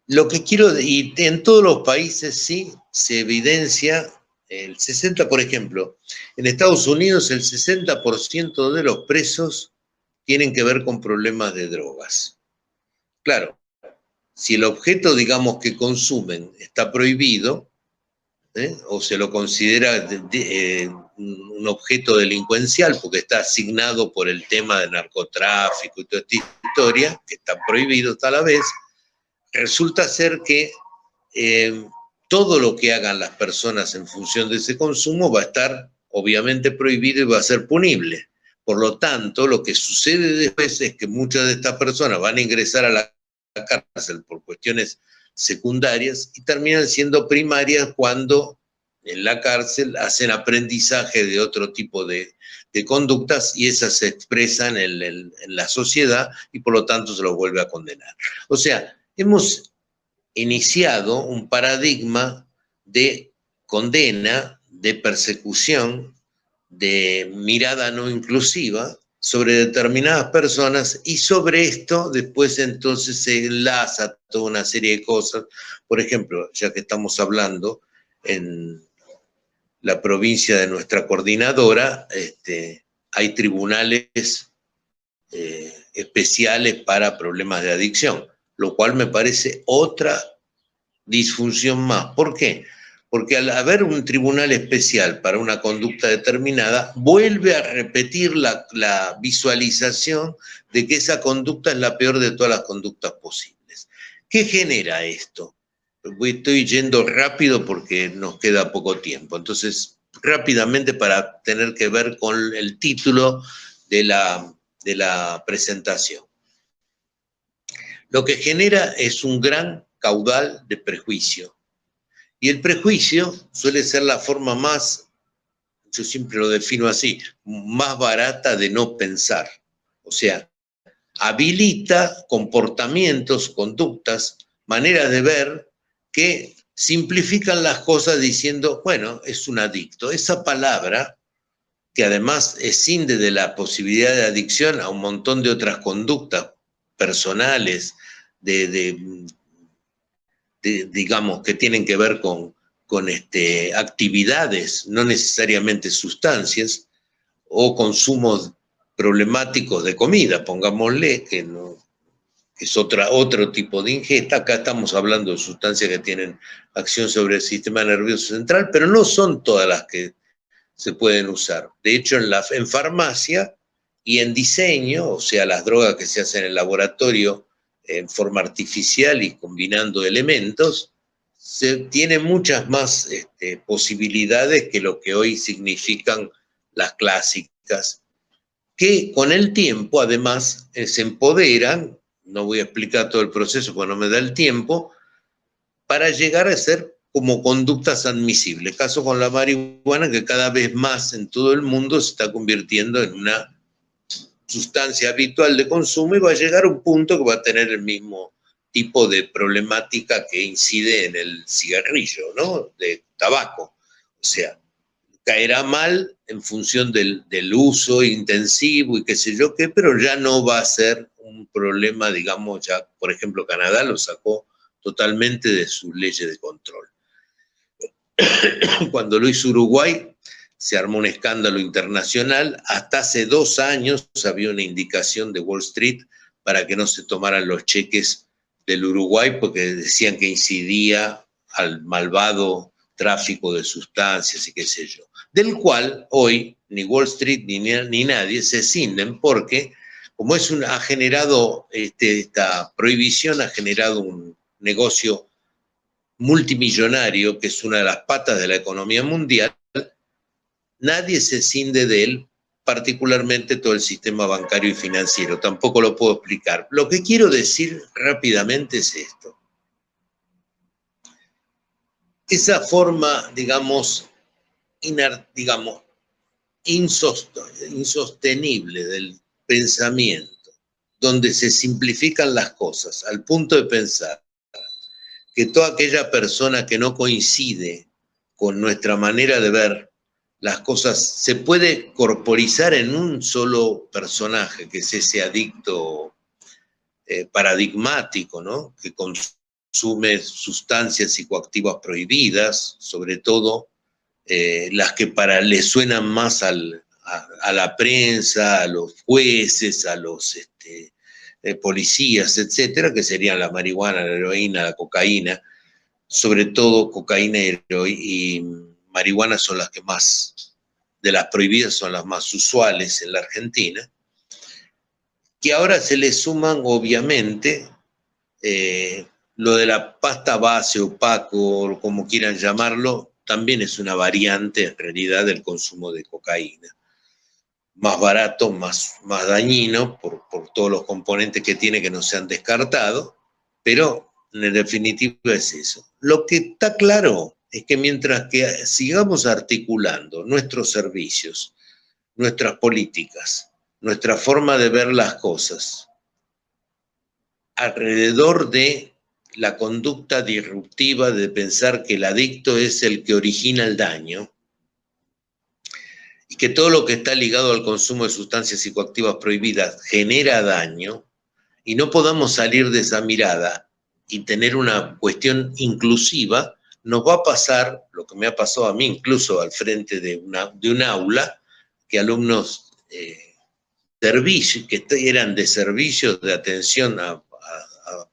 Lo que quiero, y en todos los países sí se evidencia el 60%, por ejemplo, en Estados Unidos el 60% de los presos tienen que ver con problemas de drogas. Claro, si el objeto, digamos, que consumen está prohibido, o se lo considera un objeto delincuencial porque está asignado por el tema de narcotráfico y toda esta historia, que está prohibido a la vez, resulta ser que todo lo que hagan las personas en función de ese consumo va a estar obviamente prohibido y va a ser punible. Por lo tanto, lo que sucede después es que muchas de estas personas van a ingresar a la cárcel por cuestiones secundarias y terminan siendo primarias cuando en la cárcel hacen aprendizaje de otro tipo de conductas y esas se expresan en la sociedad y por lo tanto se los vuelve a condenar. O sea, hemos iniciado un paradigma de condena, de persecución, de mirada no inclusiva sobre determinadas personas y sobre esto después entonces se enlaza toda una serie de cosas. Por ejemplo, ya que estamos hablando en la provincia de nuestra coordinadora, hay tribunales especiales para problemas de adicción, lo cual me parece otra disfunción más. ¿Por qué? Porque al haber un tribunal especial para una conducta determinada, vuelve a repetir la visualización de que esa conducta es la peor de todas las conductas posibles. ¿Qué genera esto? Estoy yendo rápido porque nos queda poco tiempo. Entonces, rápidamente para tener que ver con el título de la presentación. Lo que genera es un gran caudal de prejuicio. Y el prejuicio suele ser la forma más, yo siempre lo defino así, más barata de no pensar. O sea, habilita comportamientos, conductas, maneras de ver que simplifican las cosas diciendo, bueno, es un adicto. Esa palabra, que además escinde de la posibilidad de adicción a un montón de otras conductas personales, digamos, que tienen que ver con actividades, no necesariamente sustancias, o consumos problemáticos de comida, pongámosle, que es otro tipo de ingesta. Acá estamos hablando de sustancias que tienen acción sobre el sistema nervioso central, pero no son todas las que se pueden usar. De hecho, en farmacia y en diseño, o sea, las drogas que se hacen en el laboratorio en forma artificial y combinando elementos, se tiene muchas más posibilidades que lo que hoy significan las clásicas, que con el tiempo además se empoderan, no voy a explicar todo el proceso porque no me da el tiempo, para llegar a ser como conductas admisibles. Caso con la marihuana, que cada vez más en todo el mundo se está convirtiendo en una sustancia habitual de consumo y va a llegar a un punto que va a tener el mismo tipo de problemática que incide en el cigarrillo, ¿no? De tabaco. O sea, caerá mal en función del uso intensivo y qué sé yo qué, pero ya no va a ser un problema, digamos, ya, por ejemplo, Canadá lo sacó totalmente de sus leyes de control. Cuando lo hizo Uruguay, se armó un escándalo internacional. Hasta hace 2 años había una indicación de Wall Street para que no se tomaran los cheques del Uruguay porque decían que incidía al malvado tráfico de sustancias y qué sé yo. Del cual hoy ni Wall Street ni nadie se cinden porque como ha generado, esta prohibición ha generado un negocio multimillonario que es una de las patas de la economía mundial, nadie se cinde de él, particularmente todo el sistema bancario y financiero. Tampoco lo puedo explicar. Lo que quiero decir rápidamente es esto. Esa forma, digamos, insostenible del pensamiento donde se simplifican las cosas al punto de pensar que toda aquella persona que no coincide con nuestra manera de ver las cosas se puede corporizar en un solo personaje, que es ese adicto paradigmático, ¿no? Que consume sustancias psicoactivas prohibidas, sobre todo las que le suenan más a la prensa, a los jueces, a los policías, etcétera, que serían la marihuana, la heroína, la cocaína. Sobre todo cocaína y marihuana son las que más, de las prohibidas, son las más usuales en la Argentina, que ahora se le suman, obviamente, lo de la pasta base, opaco, como quieran llamarlo, también es una variante, en realidad, del consumo de cocaína. Más barato, más dañino, por todos los componentes que tiene que no se han descartado, pero en definitiva es eso. Lo que está claro es que mientras que sigamos articulando nuestros servicios, nuestras políticas, nuestra forma de ver las cosas, alrededor de la conducta disruptiva de pensar que el adicto es el que origina el daño, y que todo lo que está ligado al consumo de sustancias psicoactivas prohibidas genera daño, y no podamos salir de esa mirada y tener una cuestión inclusiva, nos va a pasar lo que me ha pasado a mí, incluso al frente de un aula, que alumnos que eran de servicios de atención a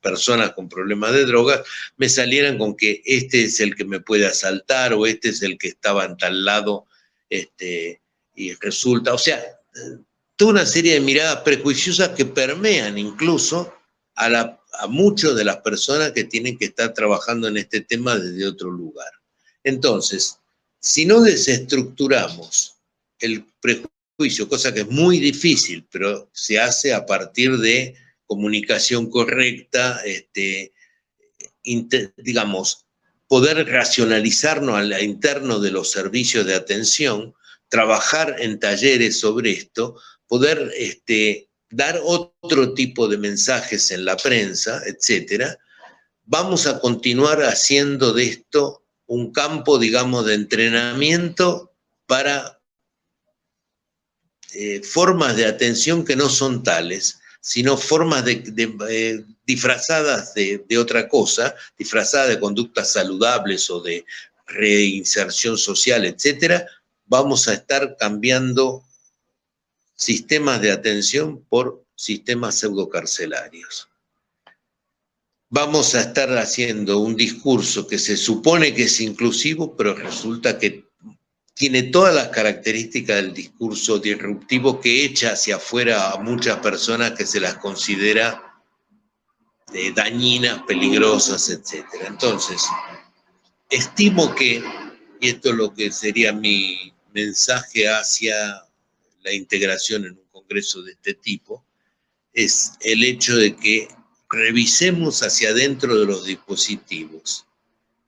personas con problemas de drogas, me salieran con que este es el que me puede asaltar, o este es el que estaba en tal lado, y resulta, o sea, toda una serie de miradas prejuiciosas que permean incluso a muchas de las personas que tienen que estar trabajando en este tema desde otro lugar. Entonces, si no desestructuramos el prejuicio, cosa que es muy difícil, pero se hace a partir de comunicación correcta, digamos, poder racionalizarnos al interno de los servicios de atención, trabajar en talleres sobre esto, poder dar otro tipo de mensajes en la prensa, etcétera. Vamos a continuar haciendo de esto un campo, digamos, de entrenamiento para formas de atención que no son tales, sino formas disfrazadas de otra cosa, disfrazadas de conductas saludables o de reinserción social, etcétera. Vamos a estar cambiando sistemas de atención por sistemas pseudocarcelarios. Vamos a estar haciendo un discurso que se supone que es inclusivo, pero resulta que tiene todas las características del discurso disruptivo, que echa hacia afuera a muchas personas que se las considera dañinas, peligrosas, etcétera. Entonces, estimo que, y esto es lo que sería mi mensaje hacia la integración en un congreso de este tipo, es el hecho de que revisemos hacia adentro de los dispositivos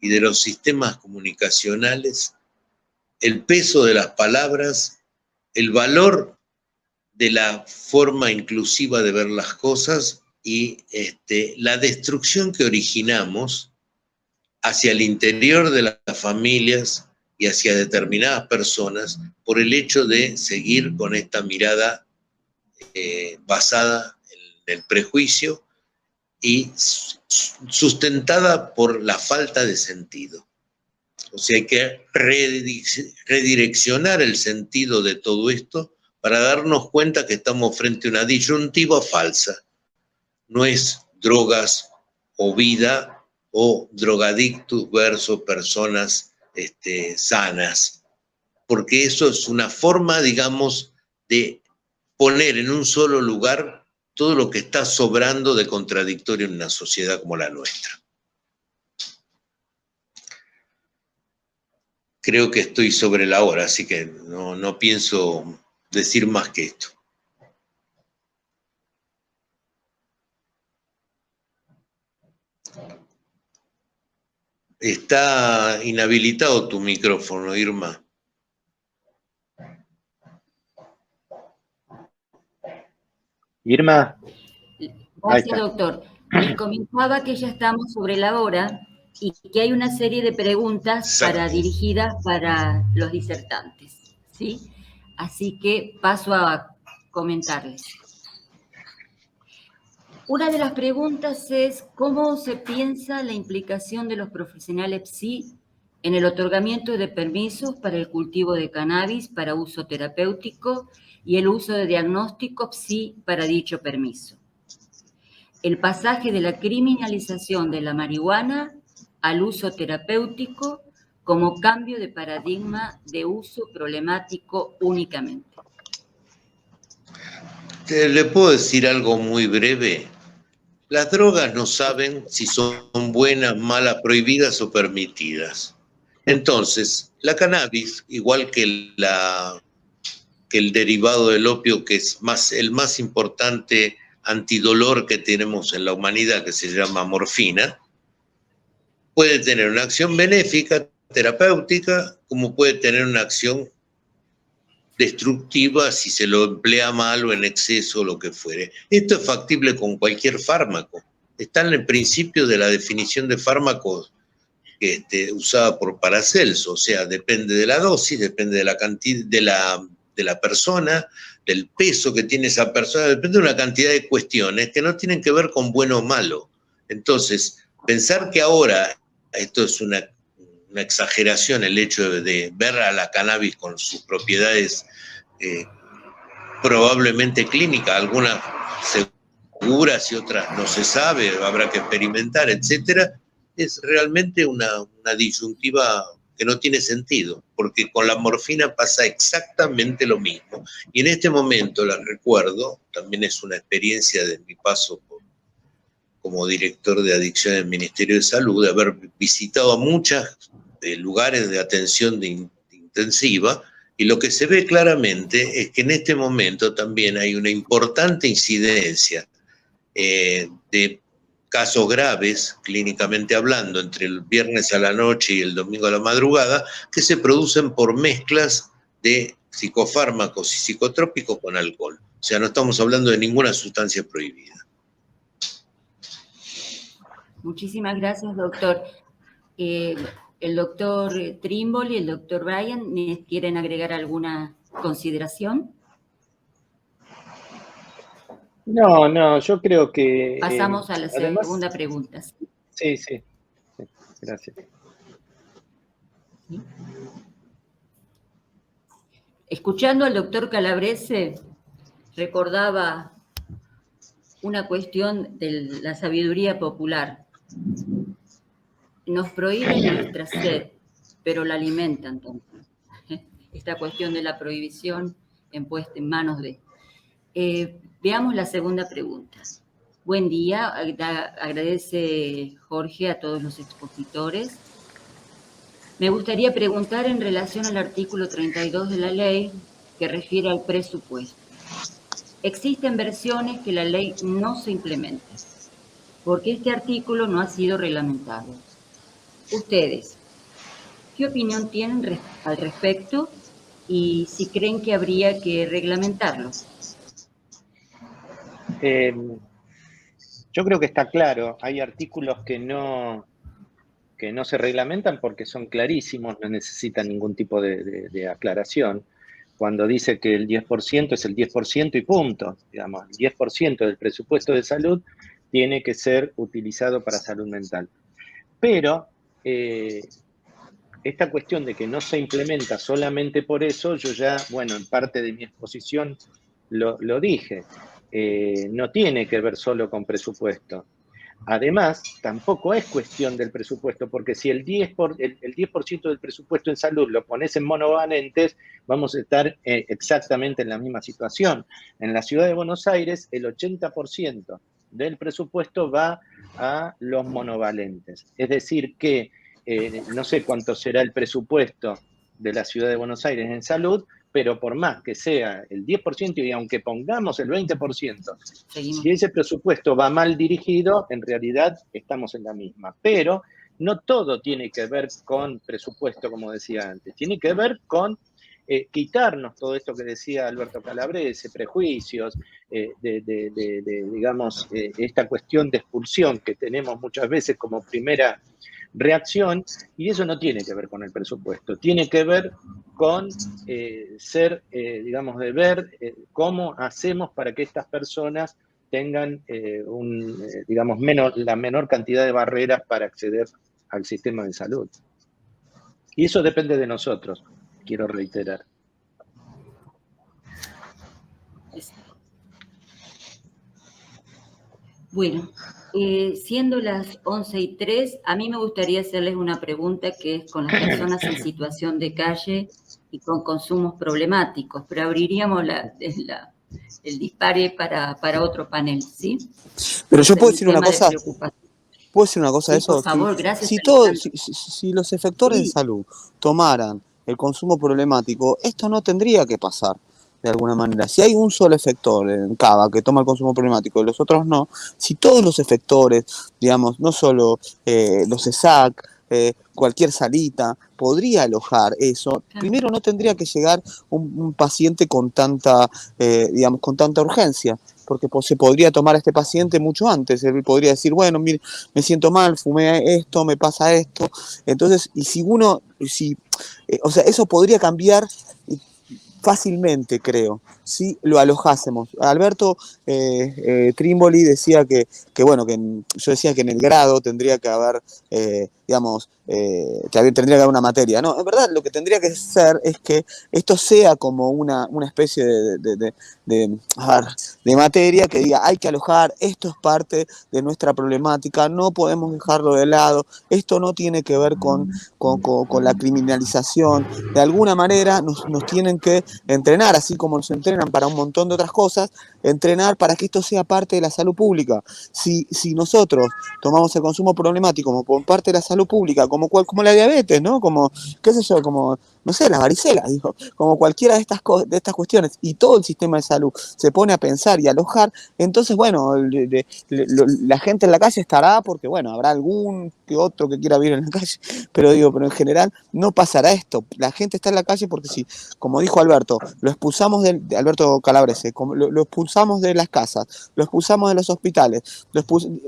y de los sistemas comunicacionales el peso de las palabras, el valor de la forma inclusiva de ver las cosas y la destrucción que originamos hacia el interior de las familias y hacia determinadas personas por el hecho de seguir con esta mirada basada en el prejuicio y sustentada por la falta de sentido. O sea, hay que redireccionar el sentido de todo esto para darnos cuenta que estamos frente a una disyuntiva falsa. No es drogas o vida o drogadictos versus personas sanas, porque eso es una forma, digamos, de poner en un solo lugar todo lo que está sobrando de contradictorio en una sociedad como la nuestra. Creo que estoy sobre la hora, así que no pienso decir más que esto. Está inhabilitado tu micrófono, Irma. Irma, ahí Gracias, está. doctor. Les comentaba que ya estamos sobre la hora y que hay una serie de preguntas dirigidas para los disertantes, ¿sí? Así que paso a comentarles. Una de las preguntas es ¿cómo se piensa la implicación de los profesionales PSI en el otorgamiento de permisos para el cultivo de cannabis para uso terapéutico y el uso de diagnóstico PSI para dicho permiso? El pasaje de la criminalización de la marihuana al uso terapéutico como cambio de paradigma de uso problemático únicamente. ¿Le puedo decir algo muy breve? Las drogas no saben si son buenas, malas, prohibidas o permitidas. Entonces, la cannabis, igual que el derivado del opio, que es el más importante antidolor que tenemos en la humanidad, que se llama morfina, puede tener una acción benéfica, terapéutica, como puede tener una acción destructiva si se lo emplea mal o en exceso o lo que fuere. Esto es factible con cualquier fármaco. Está en el principio de la definición de fármacos usada por Paracelso, o sea, depende de la dosis, depende de la cantidad de la persona, del peso que tiene esa persona, depende de una cantidad de cuestiones que no tienen que ver con bueno o malo. Entonces, pensar que ahora esto es una exageración, el hecho de ver a la cannabis con sus propiedades probablemente clínicas, algunas seguras y otras no se sabe, habrá que experimentar, etcétera, es realmente una disyuntiva que no tiene sentido, porque con la morfina pasa exactamente lo mismo. Y en este momento, la recuerdo, también es una experiencia de mi paso como director de adicción del Ministerio de Salud, de haber visitado a muchos lugares de atención intensiva, y lo que se ve claramente es que en este momento también hay una importante incidencia de casos graves, clínicamente hablando, entre el viernes a la noche y el domingo a la madrugada, que se producen por mezclas de psicofármacos y psicotrópicos con alcohol. O sea, no estamos hablando de ninguna sustancia prohibida. Muchísimas gracias, doctor. El doctor Trimble y el doctor Bryan, ¿quieren agregar alguna consideración? No, yo creo que... Pasamos a la segunda pregunta. Sí, gracias. ¿Sí? Escuchando al doctor Calabrese, recordaba una cuestión de la sabiduría popular. Nos prohíben nuestra sed, pero la alimentan también. Esta cuestión de la prohibición puesta en manos de... veamos la segunda pregunta. Buen día, agradece Jorge a todos los expositores. Me gustaría preguntar en relación al artículo 32 de la ley que refiere al presupuesto. Existen versiones que la ley no se implementa, porque este artículo no ha sido reglamentado. Ustedes, ¿qué opinión tienen al respecto y si creen que habría que reglamentarlo? Yo creo que está claro, hay artículos que no se reglamentan porque son clarísimos, no necesitan ningún tipo de aclaración. Cuando dice que el 10% es el 10% y punto, digamos, el 10% del presupuesto de salud tiene que ser utilizado para salud mental. Pero esta cuestión de que no se implementa solamente por eso, yo ya, bueno, en parte de mi exposición lo dije, no tiene que ver solo con presupuesto. Además, tampoco es cuestión del presupuesto, porque si el 10% del presupuesto en salud lo pones en monovalentes, vamos a estar exactamente en la misma situación. En la ciudad de Buenos Aires, el 80% del presupuesto va a los monovalentes. Es decir, que no sé cuánto será el presupuesto de la ciudad de Buenos Aires en salud, pero por más que sea el 10% y aunque pongamos el 20%, si ese presupuesto va mal dirigido, en realidad estamos en la misma. Pero no todo tiene que ver con presupuesto, como decía antes, tiene que ver con quitarnos todo esto que decía Alberto Calabrese, prejuicios, digamos, esta cuestión de expulsión que tenemos muchas veces como primera reacción, y eso no tiene que ver con el presupuesto, tiene que ver con digamos, de ver cómo hacemos para que estas personas tengan digamos, la menor cantidad de barreras para acceder al sistema de salud. Y eso depende de nosotros, quiero reiterar. Bueno, siendo las 11:03, a mí me gustaría hacerles una pregunta que es con las personas en situación de calle y con consumos problemáticos, pero abriríamos el dispare para otro panel, ¿sí? Pero yo puedo decir una cosa. ¿Puedo decir una cosa de eso? Por favor, gracias. Si los efectores de salud tomaran el consumo problemático, esto no tendría que pasar de alguna manera. Si hay un solo efector en Cava que toma el consumo problemático y los otros no, si todos los efectores, digamos, no solo los ESAC, cualquier salita, podría alojar eso, primero no tendría que llegar un paciente con tanta, digamos, con tanta urgencia, porque se podría tomar a este paciente mucho antes. Él podría decir, bueno, mire, me siento mal, fumé esto, me pasa esto. Entonces, o sea, eso podría cambiar fácilmente, creo, si lo alojásemos. Alberto Trimboli decía que bueno, yo decía que en el grado tendría que haber, digamos, tendría que haber una materia. No, en verdad lo que tendría que ser es que esto sea como una especie de materia que diga, hay que alojar, esto es parte de nuestra problemática, no podemos dejarlo de lado, esto no tiene que ver con la criminalización. De alguna manera nos tienen que entrenar, así como nos entrenan para un montón de otras cosas, entrenar para que esto sea parte de la salud pública. Si nosotros tomamos el consumo problemático como parte de la salud pública, como la diabetes, ¿no? Como, qué sé yo, como, no sé, la varicela, digo, como cualquiera de estas cuestiones, y todo el sistema de salud se pone a pensar y a alojar, entonces, bueno, la gente en la calle estará porque, bueno, habrá algún que otro que quiera vivir en la calle, pero en general no pasará esto. La gente está en la calle porque si, como dijo Alberto, lo expulsamos Alberto Calabrese, lo expulsamos de las casas, lo expulsamos de los hospitales,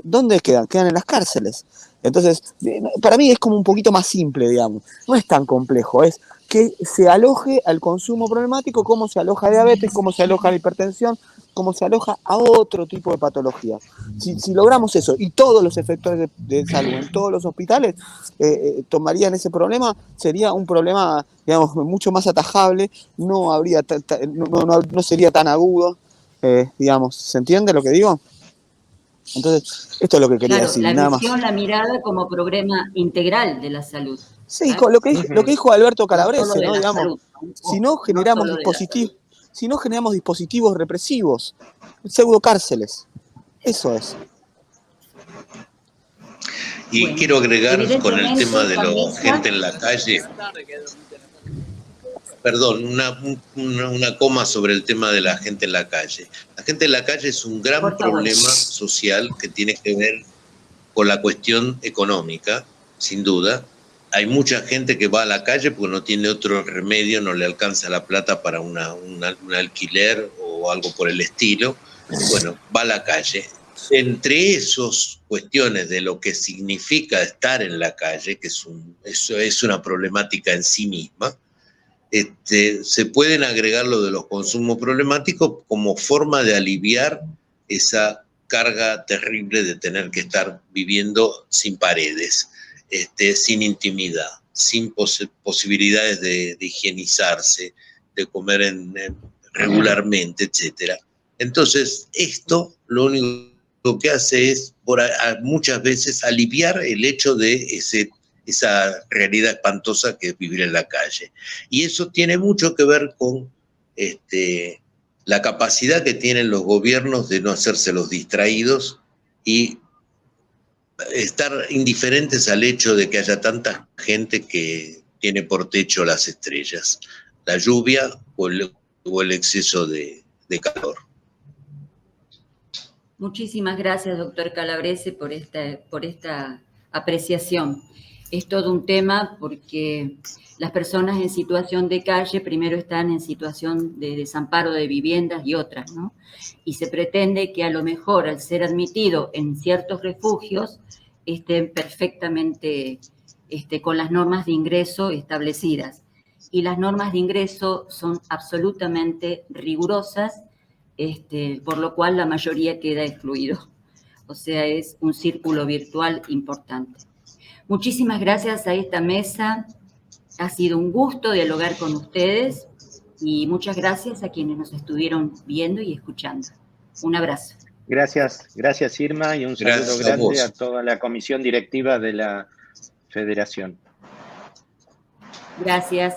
¿dónde quedan? Quedan en las cárceles. Entonces, para mí es como un poquito más simple, digamos. No es tan complejo, es que se aloje al consumo problemático como se aloja a diabetes, como se aloja a la hipertensión, como se aloja a otro tipo de patologías. Si logramos eso y todos los efectores de salud en todos los hospitales tomarían ese problema, sería un problema, digamos, mucho más atajable, no sería tan agudo, digamos. ¿Se entiende lo que digo? Entonces, esto es lo que quería decir, la nada visión, más. la mirada como programa integral de la salud. Sí, con lo que dijo Alberto Calabrese, no ¿no? Digamos, salud, si no generamos dispositivos represivos, pseudocárceles, eso es. Y bueno, quiero agregar con el tema de la gente en la calle, perdón, una coma sobre el tema de la gente en la calle. La gente en la calle es un gran problema social que tiene que ver con la cuestión económica, sin duda. Hay mucha gente que va a la calle porque no tiene otro remedio, no le alcanza la plata para un alquiler o algo por el estilo. Bueno, va a la calle. Entre esas cuestiones de lo que significa estar en la calle, que eso es una problemática en sí misma, se pueden agregar lo de los consumos problemáticos como forma de aliviar esa carga terrible de tener que estar viviendo sin paredes, sin intimidad, sin posibilidades de higienizarse, de comer regularmente, etc. Entonces, esto lo único que hace es muchas veces aliviar el hecho de esa realidad espantosa que es vivir en la calle. Y eso tiene mucho que ver con la capacidad que tienen los gobiernos de no hacerse los distraídos y estar indiferentes al hecho de que haya tanta gente que tiene por techo las estrellas, la lluvia o el exceso de calor. Muchísimas gracias, doctor Calabrese, por esta apreciación. es todo un tema porque las personas en situación de calle primero están en situación de desamparo de viviendas y otras, ¿no? Y se pretende que a lo mejor al ser admitido en ciertos refugios estén perfectamente con las normas de ingreso establecidas. Y las normas de ingreso son absolutamente rigurosas, por lo cual la mayoría queda excluido. O sea, es un círculo virtual importante. Muchísimas gracias a esta mesa. Ha sido un gusto dialogar con ustedes y muchas gracias a quienes nos estuvieron viendo y escuchando. Un abrazo. Gracias Irma, y un saludo grande a toda la comisión directiva de la Federación. Gracias.